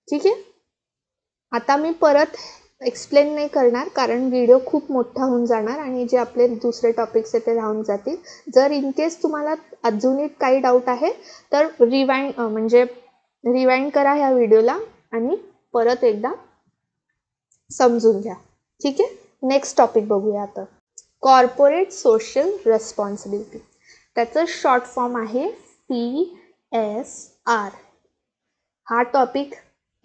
ठीक आहे. आता मी परत एक्सप्लेन नाही करणार, कारण व्हिडिओ खूप मोठा होऊन जाणार आणि जे आपले दुसरे टॉपिक्स आहेत ते राहून जातील. जर इन केस तुम्हाला अजूनही काही डाऊट आहे तर रिवाइंड करा ह्या व्हिडिओला आणि परत एकदा समजून घ्या. ठीक आहे. नेक्स्ट टॉपिक बघूया आता. Corporate social responsibility. त्याचं शॉर्ट फॉर्म आहे CSR. हा topic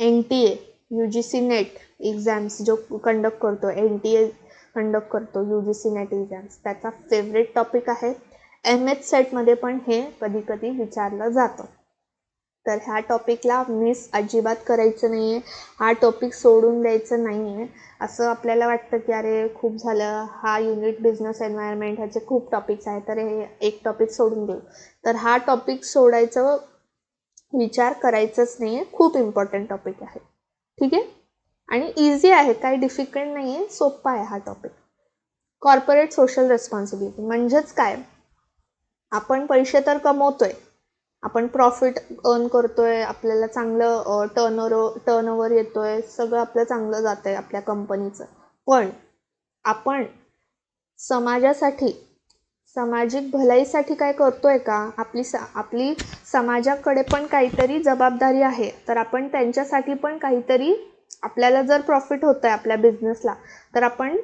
NTA UGC net exams जो कंडक्ट करतो, NTA कंडक्ट करतो UGC नेट एक्झाम्स, त्याचा फेवरेट टॉपिक आहे. MH सेटमध्ये पण हे कधी कधी विचारलं जातं. तर ह्या टॉपिकला मिस अजिबात करायचं नाही आहे. हा टॉपिक सोडून द्यायचं नाही आहे. असं आपल्याला वाटतं की अरे खूप झालं, हा युनिट बिझनेस एन्व्हायरमेंट, ह्याचे खूप टॉपिक्स आहेत, तर हे एक टॉपिक सोडून देऊ. तर हा टॉपिक सोडायचं विचार करायचंच नाही आहे. खूप इम्पॉर्टंट टॉपिक आहे. ठीक आहे. आणि इझी आहे, काही डिफिकल्ट नाही आहे, सोपा आहे हा टॉपिक. कॉर्पोरेट सोशल रेस्पॉन्सिबिलिटी म्हणजेच काय, आपण पैसे तर कमवतोय, आपण प्रॉफिट अर्न करतोय, आपल्याला चांगलं टर्नओव्हर येतोय, सगळं आपलं चांगलं जात आहे आपल्या कंपनीचं. पण आपण समाजासाठी, सामाजिक भलाईसाठी काय करतोय का? आपली समाजाकडे पण काहीतरी जबाबदारी आहे. तर आपण त्यांच्यासाठी पण काहीतरी, आपल्याला जर प्रॉफिट होत आहे आपल्या बिझनेसला, तर आपण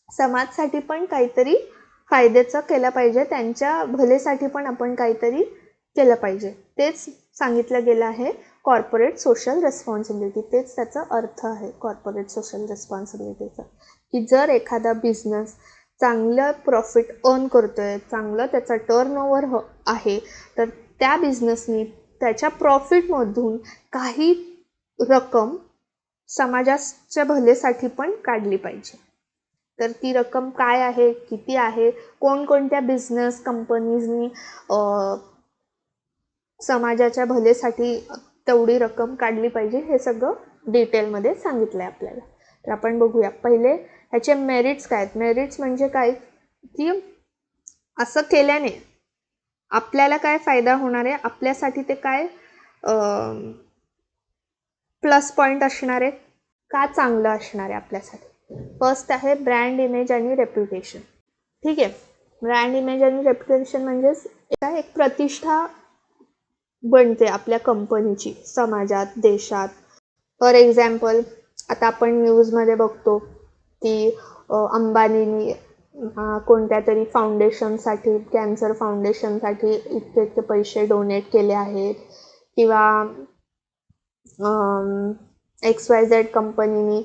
समाजासाठी पण काहीतरी फायद्याचं केलं पाहिजे, त्यांच्या भलेसाठी पण आपण काहीतरी केलं पाहिजे. तेच सांगितलं गेलं आहे कॉर्पोरेट सोशल रेस्पॉन्सिबिलिटी. तेच त्याचा अर्थ आहे कॉर्पोरेट सोशल रेस्पॉन्सिबिलिटीचा, की जर एखादा बिझनेस चांगलं प्रॉफिट अर्न करतोय, चांगलं त्याचा टर्नओव्हर आहे, तर त्या बिझनेसनी त्याच्या प्रॉफिटमधून काही रक्कम समाजाच्या भलेसाठी पण काढली पाहिजे. तर ती रक्कम काय आहे, किती आहे, कोणकोणत्या बिझनेस कंपनीजनी समाजाच्या भलेसाठी तेवढी रक्कम काढली पाहिजे, हे सगळं डिटेलमध्ये सांगितलं आहे आपल्याला. तर आपण बघूया. पहिले ह्याचे मेरिट्स काय आहेत. मेरिट्स म्हणजे काय, की असं केल्याने आपल्याला काय फायदा होणार आहे, आपल्यासाठी ते काय प्लस पॉईंट असणार आहे, का चांगलं असणार आहे आपल्यासाठी. फर्स्ट आहे ब्रँड इमेज आणि रेप्युटेशन. ठीक आहे, ब्रँड इमेज आणि रेप्युटेशन म्हणजेच एक प्रतिष्ठा बनते आपल्या कंपनीची समाजात, देशात. फॉर एक्झाम्पल, आता आपण न्यूजमध्ये बघतो की अंबानीनी कोणत्या तरी फाउंडेशनसाठी, कॅन्सर फाउंडेशनसाठी इतके पैसे डोनेट केले आहेत, किंवा XYZ कंपनीनी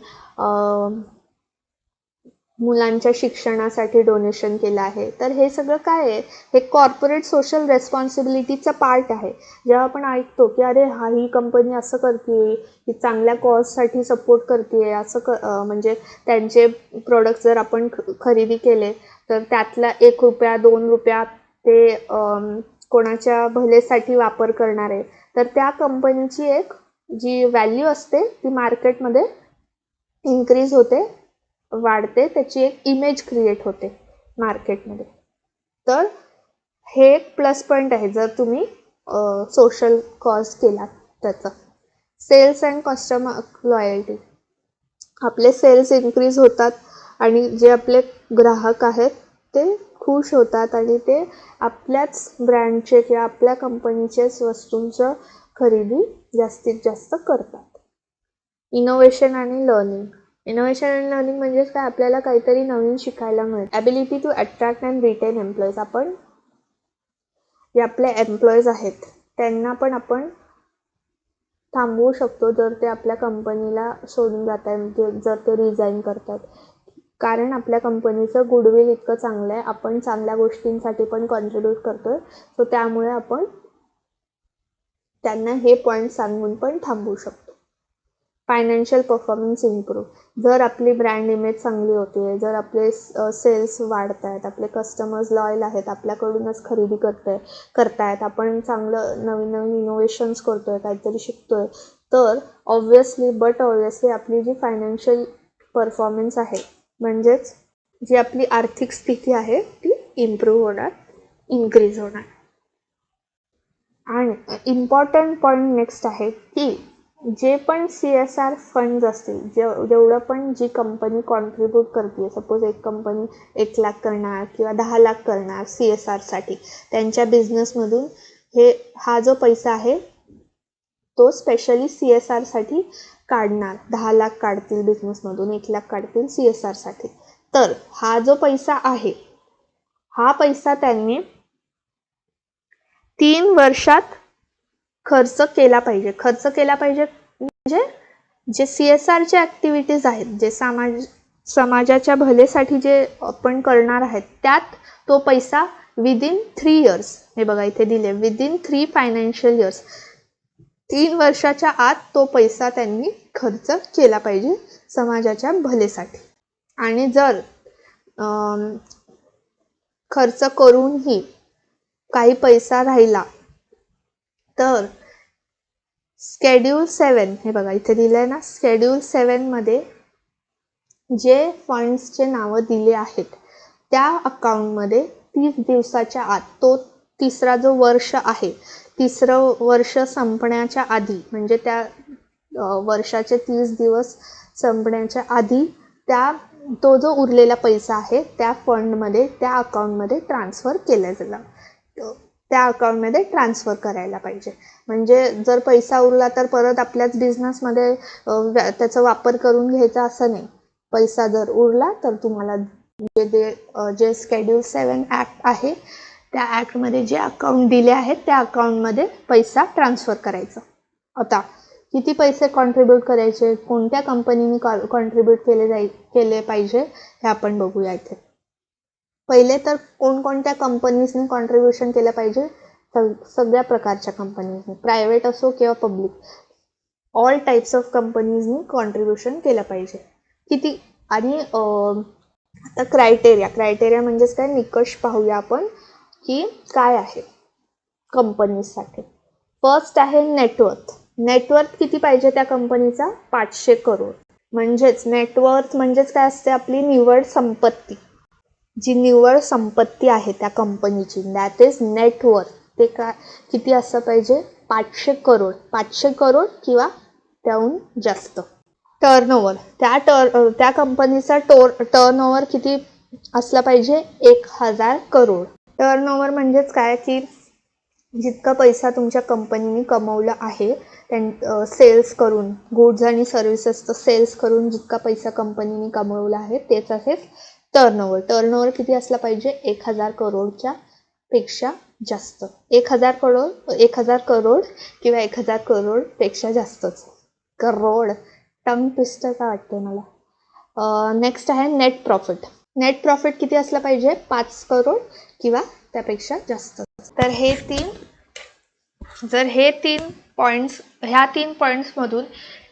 मुलांच्या शिक्षणासाठी डोनेशन केलं आहे. तर हे सगळं काय आहे, हे कॉर्पोरेट सोशल रेस्पॉन्सिबिलिटीचा पार्ट आहे. जेव्हा आपण ऐकतो की अरे ही कंपनी असं करते, ही चांगल्या कॉजसाठी सपोर्ट करते, असं म्हणजे त्यांचे प्रोडक्ट जर आपण खरेदी केले तर त्यातला 1 रुपया 2 रुपया ते कोणाच्या भलेसाठी वापर करणार आहे, तर त्या कंपनीची एक जी व्हॅल्यू असते ती मार्केटमध्ये इन्क्रीज होते, वाढते, त्याची एक इमेज क्रिएट होते मार्केटमध्ये. तर हे एक प्लस पॉईंट आहे जर तुम्ही सोशल कॉज केला त्याचा. Sales and customer loyalty. आपले सेल्स इन्क्रीज होतात आणि जे आपले ग्राहक आहेत ते खुश होतात आणि ते आपल्याच ब्रँडचे किंवा आपल्या कंपनीचेच वस्तूंचं खरेदी जास्तीत जास्त करतात. इनोव्हेशन आणि लर्निंग. इनोव्हेशन आणि लर्निंग म्हणजेच काय, आपल्याला काहीतरी नवीन शिकायला मिळतं. Ability to attract and retain employees. आपण जे आपले एम्प्लॉईज आहेत त्यांना पण आपण थांबवू शकतो जर ते आपल्या कंपनीला सोडून जात आहेत, जर ते रिझाईन करतात. कारण आपल्या कंपनीचं गुडविल इतकं चांगलं आहे, आपण चांगल्या गोष्टींसाठी पण कॉन्ट्रीब्यूट करतोय. सो त्यामुळे आपण त्यांना हे पॉईंट सांगून पण थांबवू शकतो. Financial performance improve. जर आपली ब्रँड इमेज चांगली होते, जर आपले सेल्स वाढत आहेत, आपले कस्टमर्स लॉयल आहेत, आपल्याकडूनच खरेदी करतायत, आपण चांगलं नवीन इनोव्हेशन्स करतोय, काहीतरी शिकतोय, तर ऑब्व्हियसली आपली जी फायनान्शियल परफॉर्मन्स आहे, म्हणजेच जी आपली आर्थिक स्थिती आहे ती इम्प्रूव्ह होणार, इन्क्रीज होणार. आणि इम्पॉर्टंट पॉईंट नेक्स्ट आहे की जे पण CSR फंड्स असतील, जेवढं पण जी कंपनी कॉन्ट्रीब्यूट करते, सपोज एक कंपनी 1 लाख करणार किंवा 10 लाख करणार CSRसाठी, त्यांच्या बिझनेसमधून हा जो पैसा आहे तो स्पेशली CSRसाठी काढणार. 10 लाख काढतील बिझनेसमधून, 1 लाख काढतील CSRसाठी. तर हा जो पैसा आहे, हा पैसा त्यांनी 3 वर्षात खर्च केला पाहिजे. खर्च केला पाहिजे म्हणजे जे CSRचे ॲक्टिव्हिटीज आहेत, जे समाजाच्या भलेसाठी जे आपण करणार आहेत, त्यात तो पैसा विदिन 3 इयर्स, हे बघा इथे दिले, विदिन 3 फायनान्शियल इयर्स, 3 वर्षाच्या आत तो पैसा त्यांनी खर्च केला पाहिजे समाजाच्या भलेसाठी. आणि जर खर्च करूनही काही पैसा राहिला तर Schedule 7, हे बघा इथे दिलंय ना, Schedule 7 मध्ये जे फंड्सचे नावं दिले आहेत त्या अकाउंटमध्ये 30 दिवसाच्या आत, तो तिसरा जो वर्ष आहे, तिसरं वर्ष संपण्याच्या आधी, म्हणजे त्या वर्षाचे 30 दिवस संपण्याच्या आधी तो जो उरलेला पैसा आहे त्या फंडमध्ये, त्या अकाउंटमध्ये ट्रान्सफर केला गेला, त्या अकाउंटमध्ये ट्रान्सफर करायला पाहिजे. म्हणजे जर पैसा उरला तर परत आपल्याच बिझनेसमध्ये त्याचा वापर करून घ्यायचा असं नाही. पैसा जर उरला तर तुम्हाला जे Schedule 7 ॲक्ट आहे त्या ॲक्टमध्ये जे अकाउंट दिले आहेत त्या अकाउंटमध्ये पैसा ट्रान्सफर करायचा. आता किती पैसे कॉन्ट्रीब्यूट करायचे, कोणत्या कंपनीने कॉन्ट्रीब्यूट केले पाहिजे हे आपण बघूया इथे. पहिले तर कोणकोणत्या कंपनीजने कॉन्ट्रीब्युशन केलं पाहिजे, सगळ्या प्रकारच्या कंपनीजने, प्रायव्हेट असो किंवा पब्लिक, ऑल टाईप्स ऑफ कंपनीजने कॉन्ट्रीब्युशन केलं पाहिजे. किती, आणि आता क्रायटेरिया म्हणजेच काय, निकष पाहूया आपण की काय आहे कंपनीसाठी. फर्स्ट आहे नेटवर्थ किती पाहिजे त्या कंपनीचा, 500 करोड. म्हणजेच नेटवर्थ म्हणजेच काय असते, आपली निव्वळ संपत्ती, जी निव्वळ संपत्ती आहे त्या कंपनीची, दॅट इज नेटवर्थ. ते काय किती असं पाहिजे, 500 करोड किंवा त्याहून जास्त. टर्नओव्हर, त्या कंपनीचा टर्नओव्हर किती असला पाहिजे? 1000 करोड. टर्नओव्हर म्हणजेच काय की जितका पैसा तुमच्या कंपनीने कमवला आहे सेल्स करून, गुड्स आणि सर्व्हिसेसचं सेल्स करून जितका पैसा कंपनीने कमवला आहे तेच आहे टर्नओव्हर. टर्नओव्हर किती असला पाहिजे? 1000 करोडच्या पेक्षा जास्त. 1000 करोड किंवा 1000 करोड पेक्षा जास्तच. करोड टंग ट्विस्टर का वाटते मला. नेक्स्ट आहे नेट प्रॉफिट. नेट प्रॉफिट किती असलं पाहिजे? 5 करोड किंवा त्यापेक्षा जास्त. तर ह्या 3 पॉईंट्समधून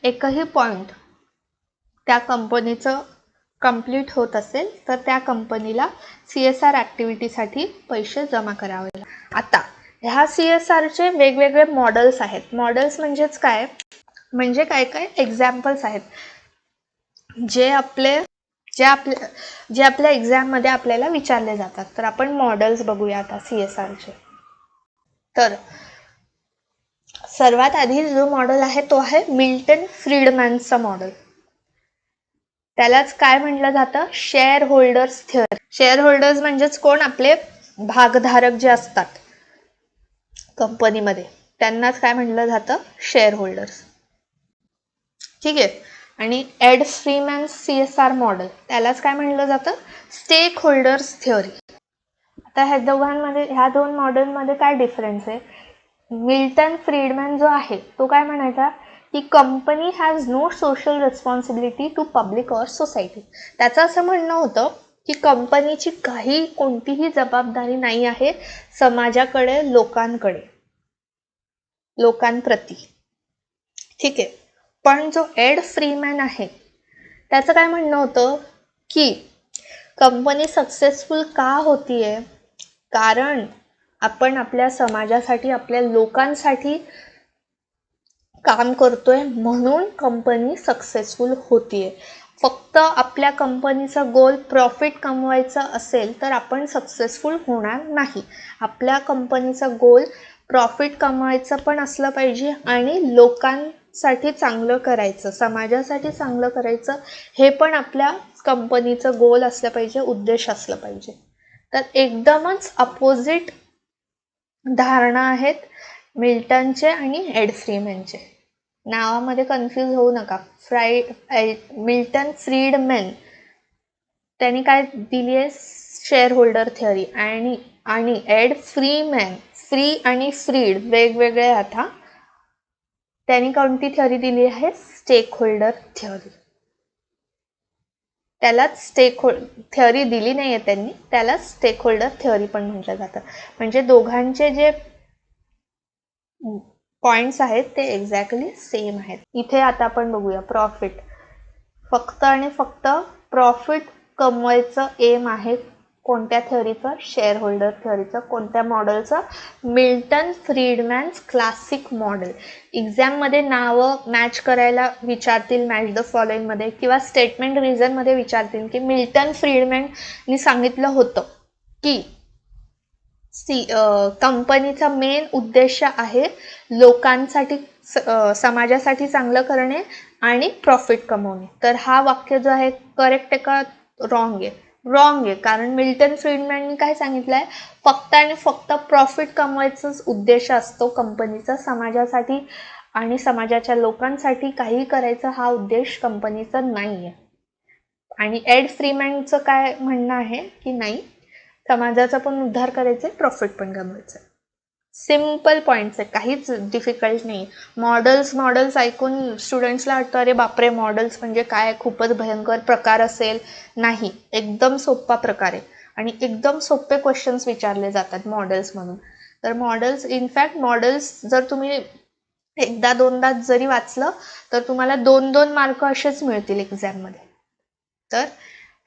एकही पॉईंट त्या कंपनीचं कंप्लीट होत असेल तर त्या कंपनीला CSR ॲक्टिव्हिटीसाठी पैसे जमा करावे. आता ह्या CSRचे वेगवेगळे मॉडेल्स आहेत. मॉडेल्स म्हणजेच काय? म्हणजे काय एक्झाम्पल्स आहेत जे आपल्या एक्झाममध्ये आपल्याला विचारले जातात. तर आपण मॉडेल्स बघूया आता CSRचे. तर सर्वात आधी जो मॉडेल आहे तो आहे मिल्टन फ्रीडमॅनचा मॉडेल. त्यालाच काय म्हटलं जातं? Share holders theory. Share holders म्हणजेच कोण? आपले भागधारक जे असतात कंपनीमध्ये, त्यांनाच काय म्हटलं जातं? Share holders. ठीक आहे. आणि एड फ्रीमॅन CSR मॉडेल, त्यालाच काय म्हटलं जातं? Stakeholders theory. आता ह्या दोन मॉडेलमध्ये काय डिफरन्स आहे? मिल्टन फ्रीडमॅन जो आहे तो काय म्हणायचा की company has no social responsibility to public or society. त्याचं असं म्हणणं होतं की कंपनीची कोणतीही जबाबदारी नाही आहे समाजाकडे, लोकांप्रती. ठीक आहे. पण जो एड फ्रीमॅन आहे त्याचं काय म्हणणं होतं की कंपनी सक्सेसफुल का होतीये? कारण आपण आपल्या समाजासाठी, आपल्या लोकांसाठी काम करतोय म्हणून कंपनी सक्सेसफुल होतीये. फक्त आपल्या कंपनीचा गोल प्रॉफिट कमवायचा असेल तर आपण सक्सेसफुल होणार नाही. आपल्या कंपनीचा गोल प्रॉफिट कमवायचं पण असलं पाहिजे आणि लोकांसाठी चांगलं करायचं, समाजासाठी चांगलं करायचं, हे पण आपल्या कंपनीचं गोल असलं पाहिजे, उद्देश असलं पाहिजे. तर एकदमच अपोजिट धारणा आहेत मिल्टनचे आणि एड फ्रीमॅनचे. नावामध्ये कन्फ्यूज होऊ नका. मिल्टन फ्रीडमॅन त्यांनी काय दिली आहे? Shareholder theory. आणि एड फ्रीमॅन, फ्री आणि फ्रीड वेगवेगळे आता, त्यांनी कोणती थिअरी दिली आहे? Stakeholder theory. त्यालाच थिअरी दिली नाहीये त्यांनी, त्याला स्टेक होल्डर थिअरी पण म्हटलं जातं. म्हणजे दोघांचे जे पॉइंट्स आहेत ते एक्झॅक्टली सेम आहेत. इथे आता आपण बघूया प्रॉफिट. फक्त आणि फक्त प्रॉफिट कमवायचं एम आहे कोणत्या थिअरीचं? शेअर होल्डर थिअरीचं. कोणत्या मॉडेलचं? Milton Friedman's classic model. एक्झाममध्ये नावं मॅच करायला विचारतील, मॅच द फॉलोइंग मध्ये, किंवा स्टेटमेंट रिझन मध्ये विचारतील की मिल्टन फ्रीडमॅननी सांगितलं होतं की कंपनीचा मेन उद्देश आहे लोकांसाठी, समाजासाठी चांगलं करणे आणि प्रॉफिट कमवणे. तर हा वाक्य जो आहे करेक्ट आहे का रॉंग आहे? रॉंग आहे. कारण मिल्टन फ्रीडमॅननी काय सांगितलंय? फक्त आणि फक्त प्रॉफिट कमवायचाच उद्देश असतो कंपनीचा, समाजासाठी आणि समाजाच्या लोकांसाठी काही करायचा हा उद्देश कंपनीचा नाहीये. आणि एड फ्रीमॅनचं काय म्हणणं आहे की नाही, समाजाचा पण उद्धार करायचा, प्रॉफिट पण कमवायचं. सिम्पल पॉइंट्स आहे, काहीच डिफिकल्ट नाही. मॉडेल्स ऐकून स्टुडंट्सला वाटतं अरे बापरे मॉडेल्स म्हणजे काय, खूपच भयंकर प्रकार असेल. नाही, एकदम सोपा प्रकार आहे आणि एकदम सोपे क्वेश्चन्स विचारले जातात मॉडेल्स म्हणून. तर मॉडेल्स जर तुम्ही एकदा दोनदा जरी वाचलं तर तुम्हाला 2-2 मार्क असेच मिळतील एक्झाममध्ये. तर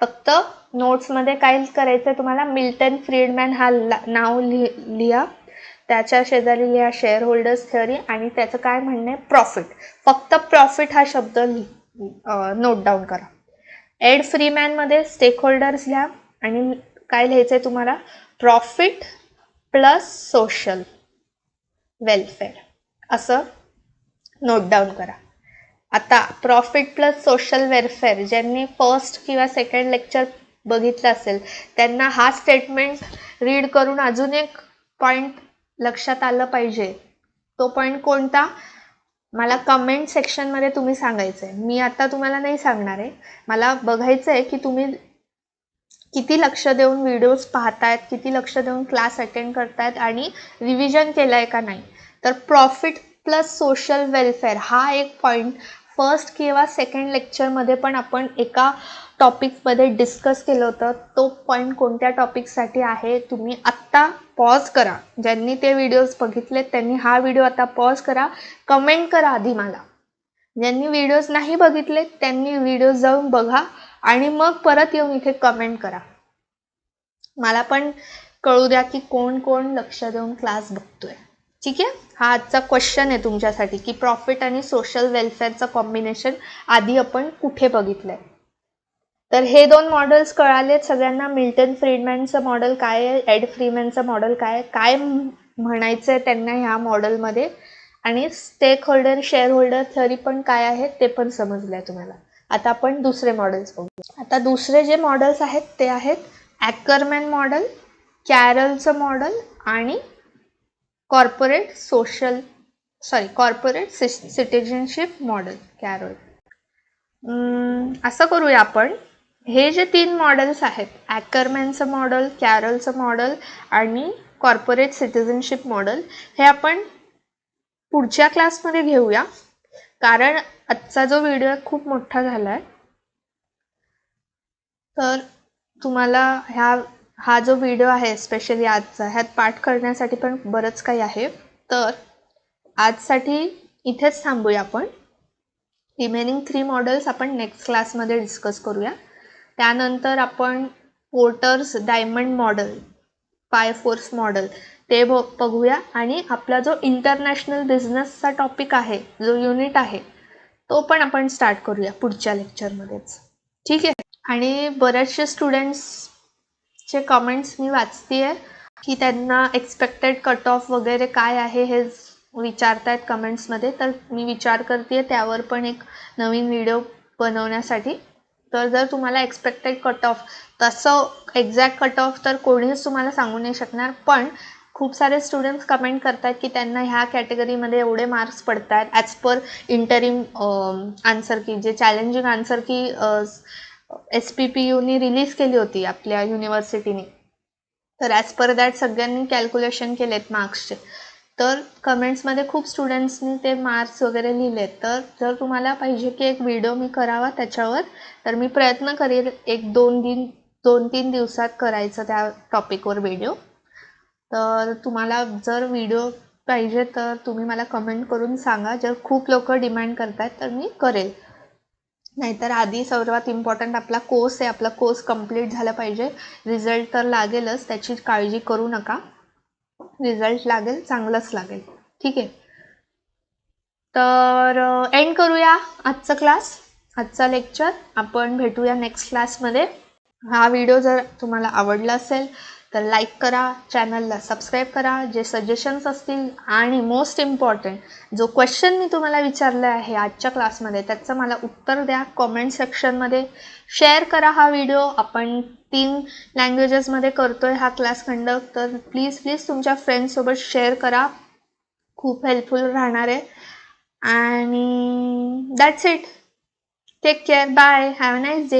फक्त नोट्समध्ये काय करायचं तुम्हाला? मिल्टन फ्रीडमॅन हा नाव लिहा, त्याच्या शेजारी लिहा शेअर होल्डर्स थिअरी आणि त्याचं काय म्हणणं आहे? प्रॉफिट. फक्त प्रॉफिट हा शब्द नोट डाऊन करा. एड फ्रीमॅन मध्ये स्टेक होल्डर्स लिहा आणि काय लिहायचंय तुम्हाला? प्रॉफिट प्लस सोशल वेलफेअर असं नोट डाऊन करा. आता प्रॉफिट प्लस सोशल वेलफेअर, ज्यांनी फर्स्ट किंवा सेकंड लेक्चर बघितलं असेल त्यांना हा स्टेटमेंट रीड करून अजून एक पॉइंट लक्षात आलं पाहिजे. तो पॉइंट कोणता, मला कमेंट सेक्शनमध्ये तुम्ही सांगायचं आहे. मी आता तुम्हाला नाही सांगणार आहे, मला बघायचं आहे की तुम्ही किती लक्ष देऊन व्हिडिओज पाहतायत, किती लक्ष देऊन क्लास अटेंड करतायत आणि रिव्हिजन केलंय का नाही. तर प्रॉफिट प्लस सोशल वेलफेअर हा एक पॉइंट फर्स्ट किंवा सेकंड लेक्चरमध्ये पण आपण एका टॉपिकमध्ये डिस्कस केलं होतं. तो पॉइंट कोणत्या टॉपिकसाठी आहे तुम्ही आत्ता पॉज करा. ज्यांनी ते व्हिडिओज बघितले त्यांनी हा व्हिडिओ आता पॉज करा, कमेंट करा आधी मला. ज्यांनी व्हिडिओज नाही बघितले त्यांनी व्हिडिओ जाऊन बघा आणि मग परत येऊन इथे कमेंट करा. मला पण कळू द्या की कोण कोण लक्ष देऊन क्लास बघतोय. ठीक आहे, हा आजचा क्वेश्चन आहे तुमच्यासाठी की प्रॉफिट आणि सोशल वेलफेअरचं कॉम्बिनेशन आधी आपण कुठे बघितलंय. तर हे दोन मॉडेल्स कळालेत सगळ्यांना. मिल्टन फ्रीडमॅनचं मॉडेल काय आहे, एड फ्रीमॅनचं मॉडेल काय म्हणायचं आहे त्यांना ह्या मॉडेलमध्ये, आणि stakeholder shareholder theory पण काय आहे ते पण समजलं आहे तुम्हाला. आता आपण दुसरे मॉडेल्स बघू. आता दुसरे जे मॉडेल्स आहेत ते आहेत ॲकरमॅन मॉडेल, कॅरलचं मॉडेल आणि कॉर्पोरेट सिटिझनशिप मॉडेल कॅरल. असं करूया आपण, हे जे 3 मॉडेल्स आहेत ॲकरमॅनचं मॉडेल, कॅरलचं मॉडेल आणि कॉर्पोरेट सिटिझनशिप मॉडेल, हे आपण पुढच्या क्लासमध्ये घेऊया. कारण आजचा जो व्हिडिओ खूप मोठा झाला आहे, तर तुम्हाला हा जो व्हिडिओ आहे स्पेशली आजचा, ह्यात पाठ करण्यासाठी पण बरंच काही आहे. तर आजसाठी इथेच थांबूया आपण. रिमेनिंग 3 मॉडेल्स आपण नेक्स्ट क्लासमध्ये डिस्कस करूया. त्यानंतर आपण पोर्टर्स डायमंड मॉडेल, पाय फोर्स मॉडेल ते बघूया. आणि आपला जो इंटरनॅशनल बिझनेसचा टॉपिक आहे, जो युनिट आहे, तो पण आपण स्टार्ट करूया पुढच्या लेक्चरमध्येच. ठीक आहे. आणि बरेचसे स्टुडंट्सचे कमेंट्स मी वाचते की त्यांना एक्सपेक्टेड कट ऑफ वगैरे काय आहे हे विचारतायत कमेंट्समध्ये. तर मी विचार करते त्यावर पण एक नवीन व्हिडिओ बनवण्यासाठी. तर जर तुम्हाला एक्सपेक्टेड कट ऑफ, तसं एक्झॅक्ट कट ऑफ तर कोणीच तुम्हाला सांगू नाही शकणार, पण खूप सारे स्टुडंट्स कमेंट करतात की त्यांना ह्या कॅटेगरीमध्ये एवढे मार्क्स पडतात ॲज पर इंटरिम आन्सर की, जे चॅलेंजिंग आन्सर की SPPUनी रिलीज केली होती आपल्या युनिव्हर्सिटीने. तर ॲज पर दॅट सगळ्यांनी कॅल्क्युलेशन केलेत मार्क्सचे. तर कमेंट्समध्ये खूप स्टुडंट्सनी ते मार्क्स वगैरे लिहिलेत. तर जर तुम्हाला पाहिजे की एक व्हिडिओ मी करावा त्याच्यावर, तर मी प्रयत्न करेन एक 2-3 दिवसात करायचं त्या टॉपिकवर व्हिडिओ. तर तुम्हाला जर व्हिडिओ पाहिजे तर तुम्ही मला कमेंट करून सांगा. जर खूप लोक डिमांड करतात तर मी करेल. नाहीतर आधी सर्वात इम्पॉर्टंट आपला कोर्स आहे, आपला कोर्स कंप्लीट झाला पाहिजे. रिझल्ट तर लागेलच, त्याची काळजी करू नका. रिझल्ट लागेल, चांगलंच लागेल. ठीक आहे. तर एंड करूया आजचा क्लास, आजचा लेक्चर. आपण भेटूया नेक्स्ट क्लासमध्ये. हा व्हिडिओ जर तुम्हाला आवडला असेल तर लाईक करा, चॅनलला सबस्क्राईब करा. जे सजेशन्स असतील आणि मोस्ट इम्पॉर्टंट जो क्वेश्चन मी तुम्हाला विचारला आहे आजच्या क्लासमध्ये, त्याचं मला उत्तर द्या कॉमेंट सेक्शनमध्ये. शेअर करा हा व्हिडिओ. आपण 3 लँग्वेजेसमध्ये करतोय हा क्लास कंडक्ट. तर प्लीज तुमच्या फ्रेंड्ससोबत शेअर करा, खूप हेल्पफुल राहणार आहे. आणि that's it. Take care, bye, have a nice day.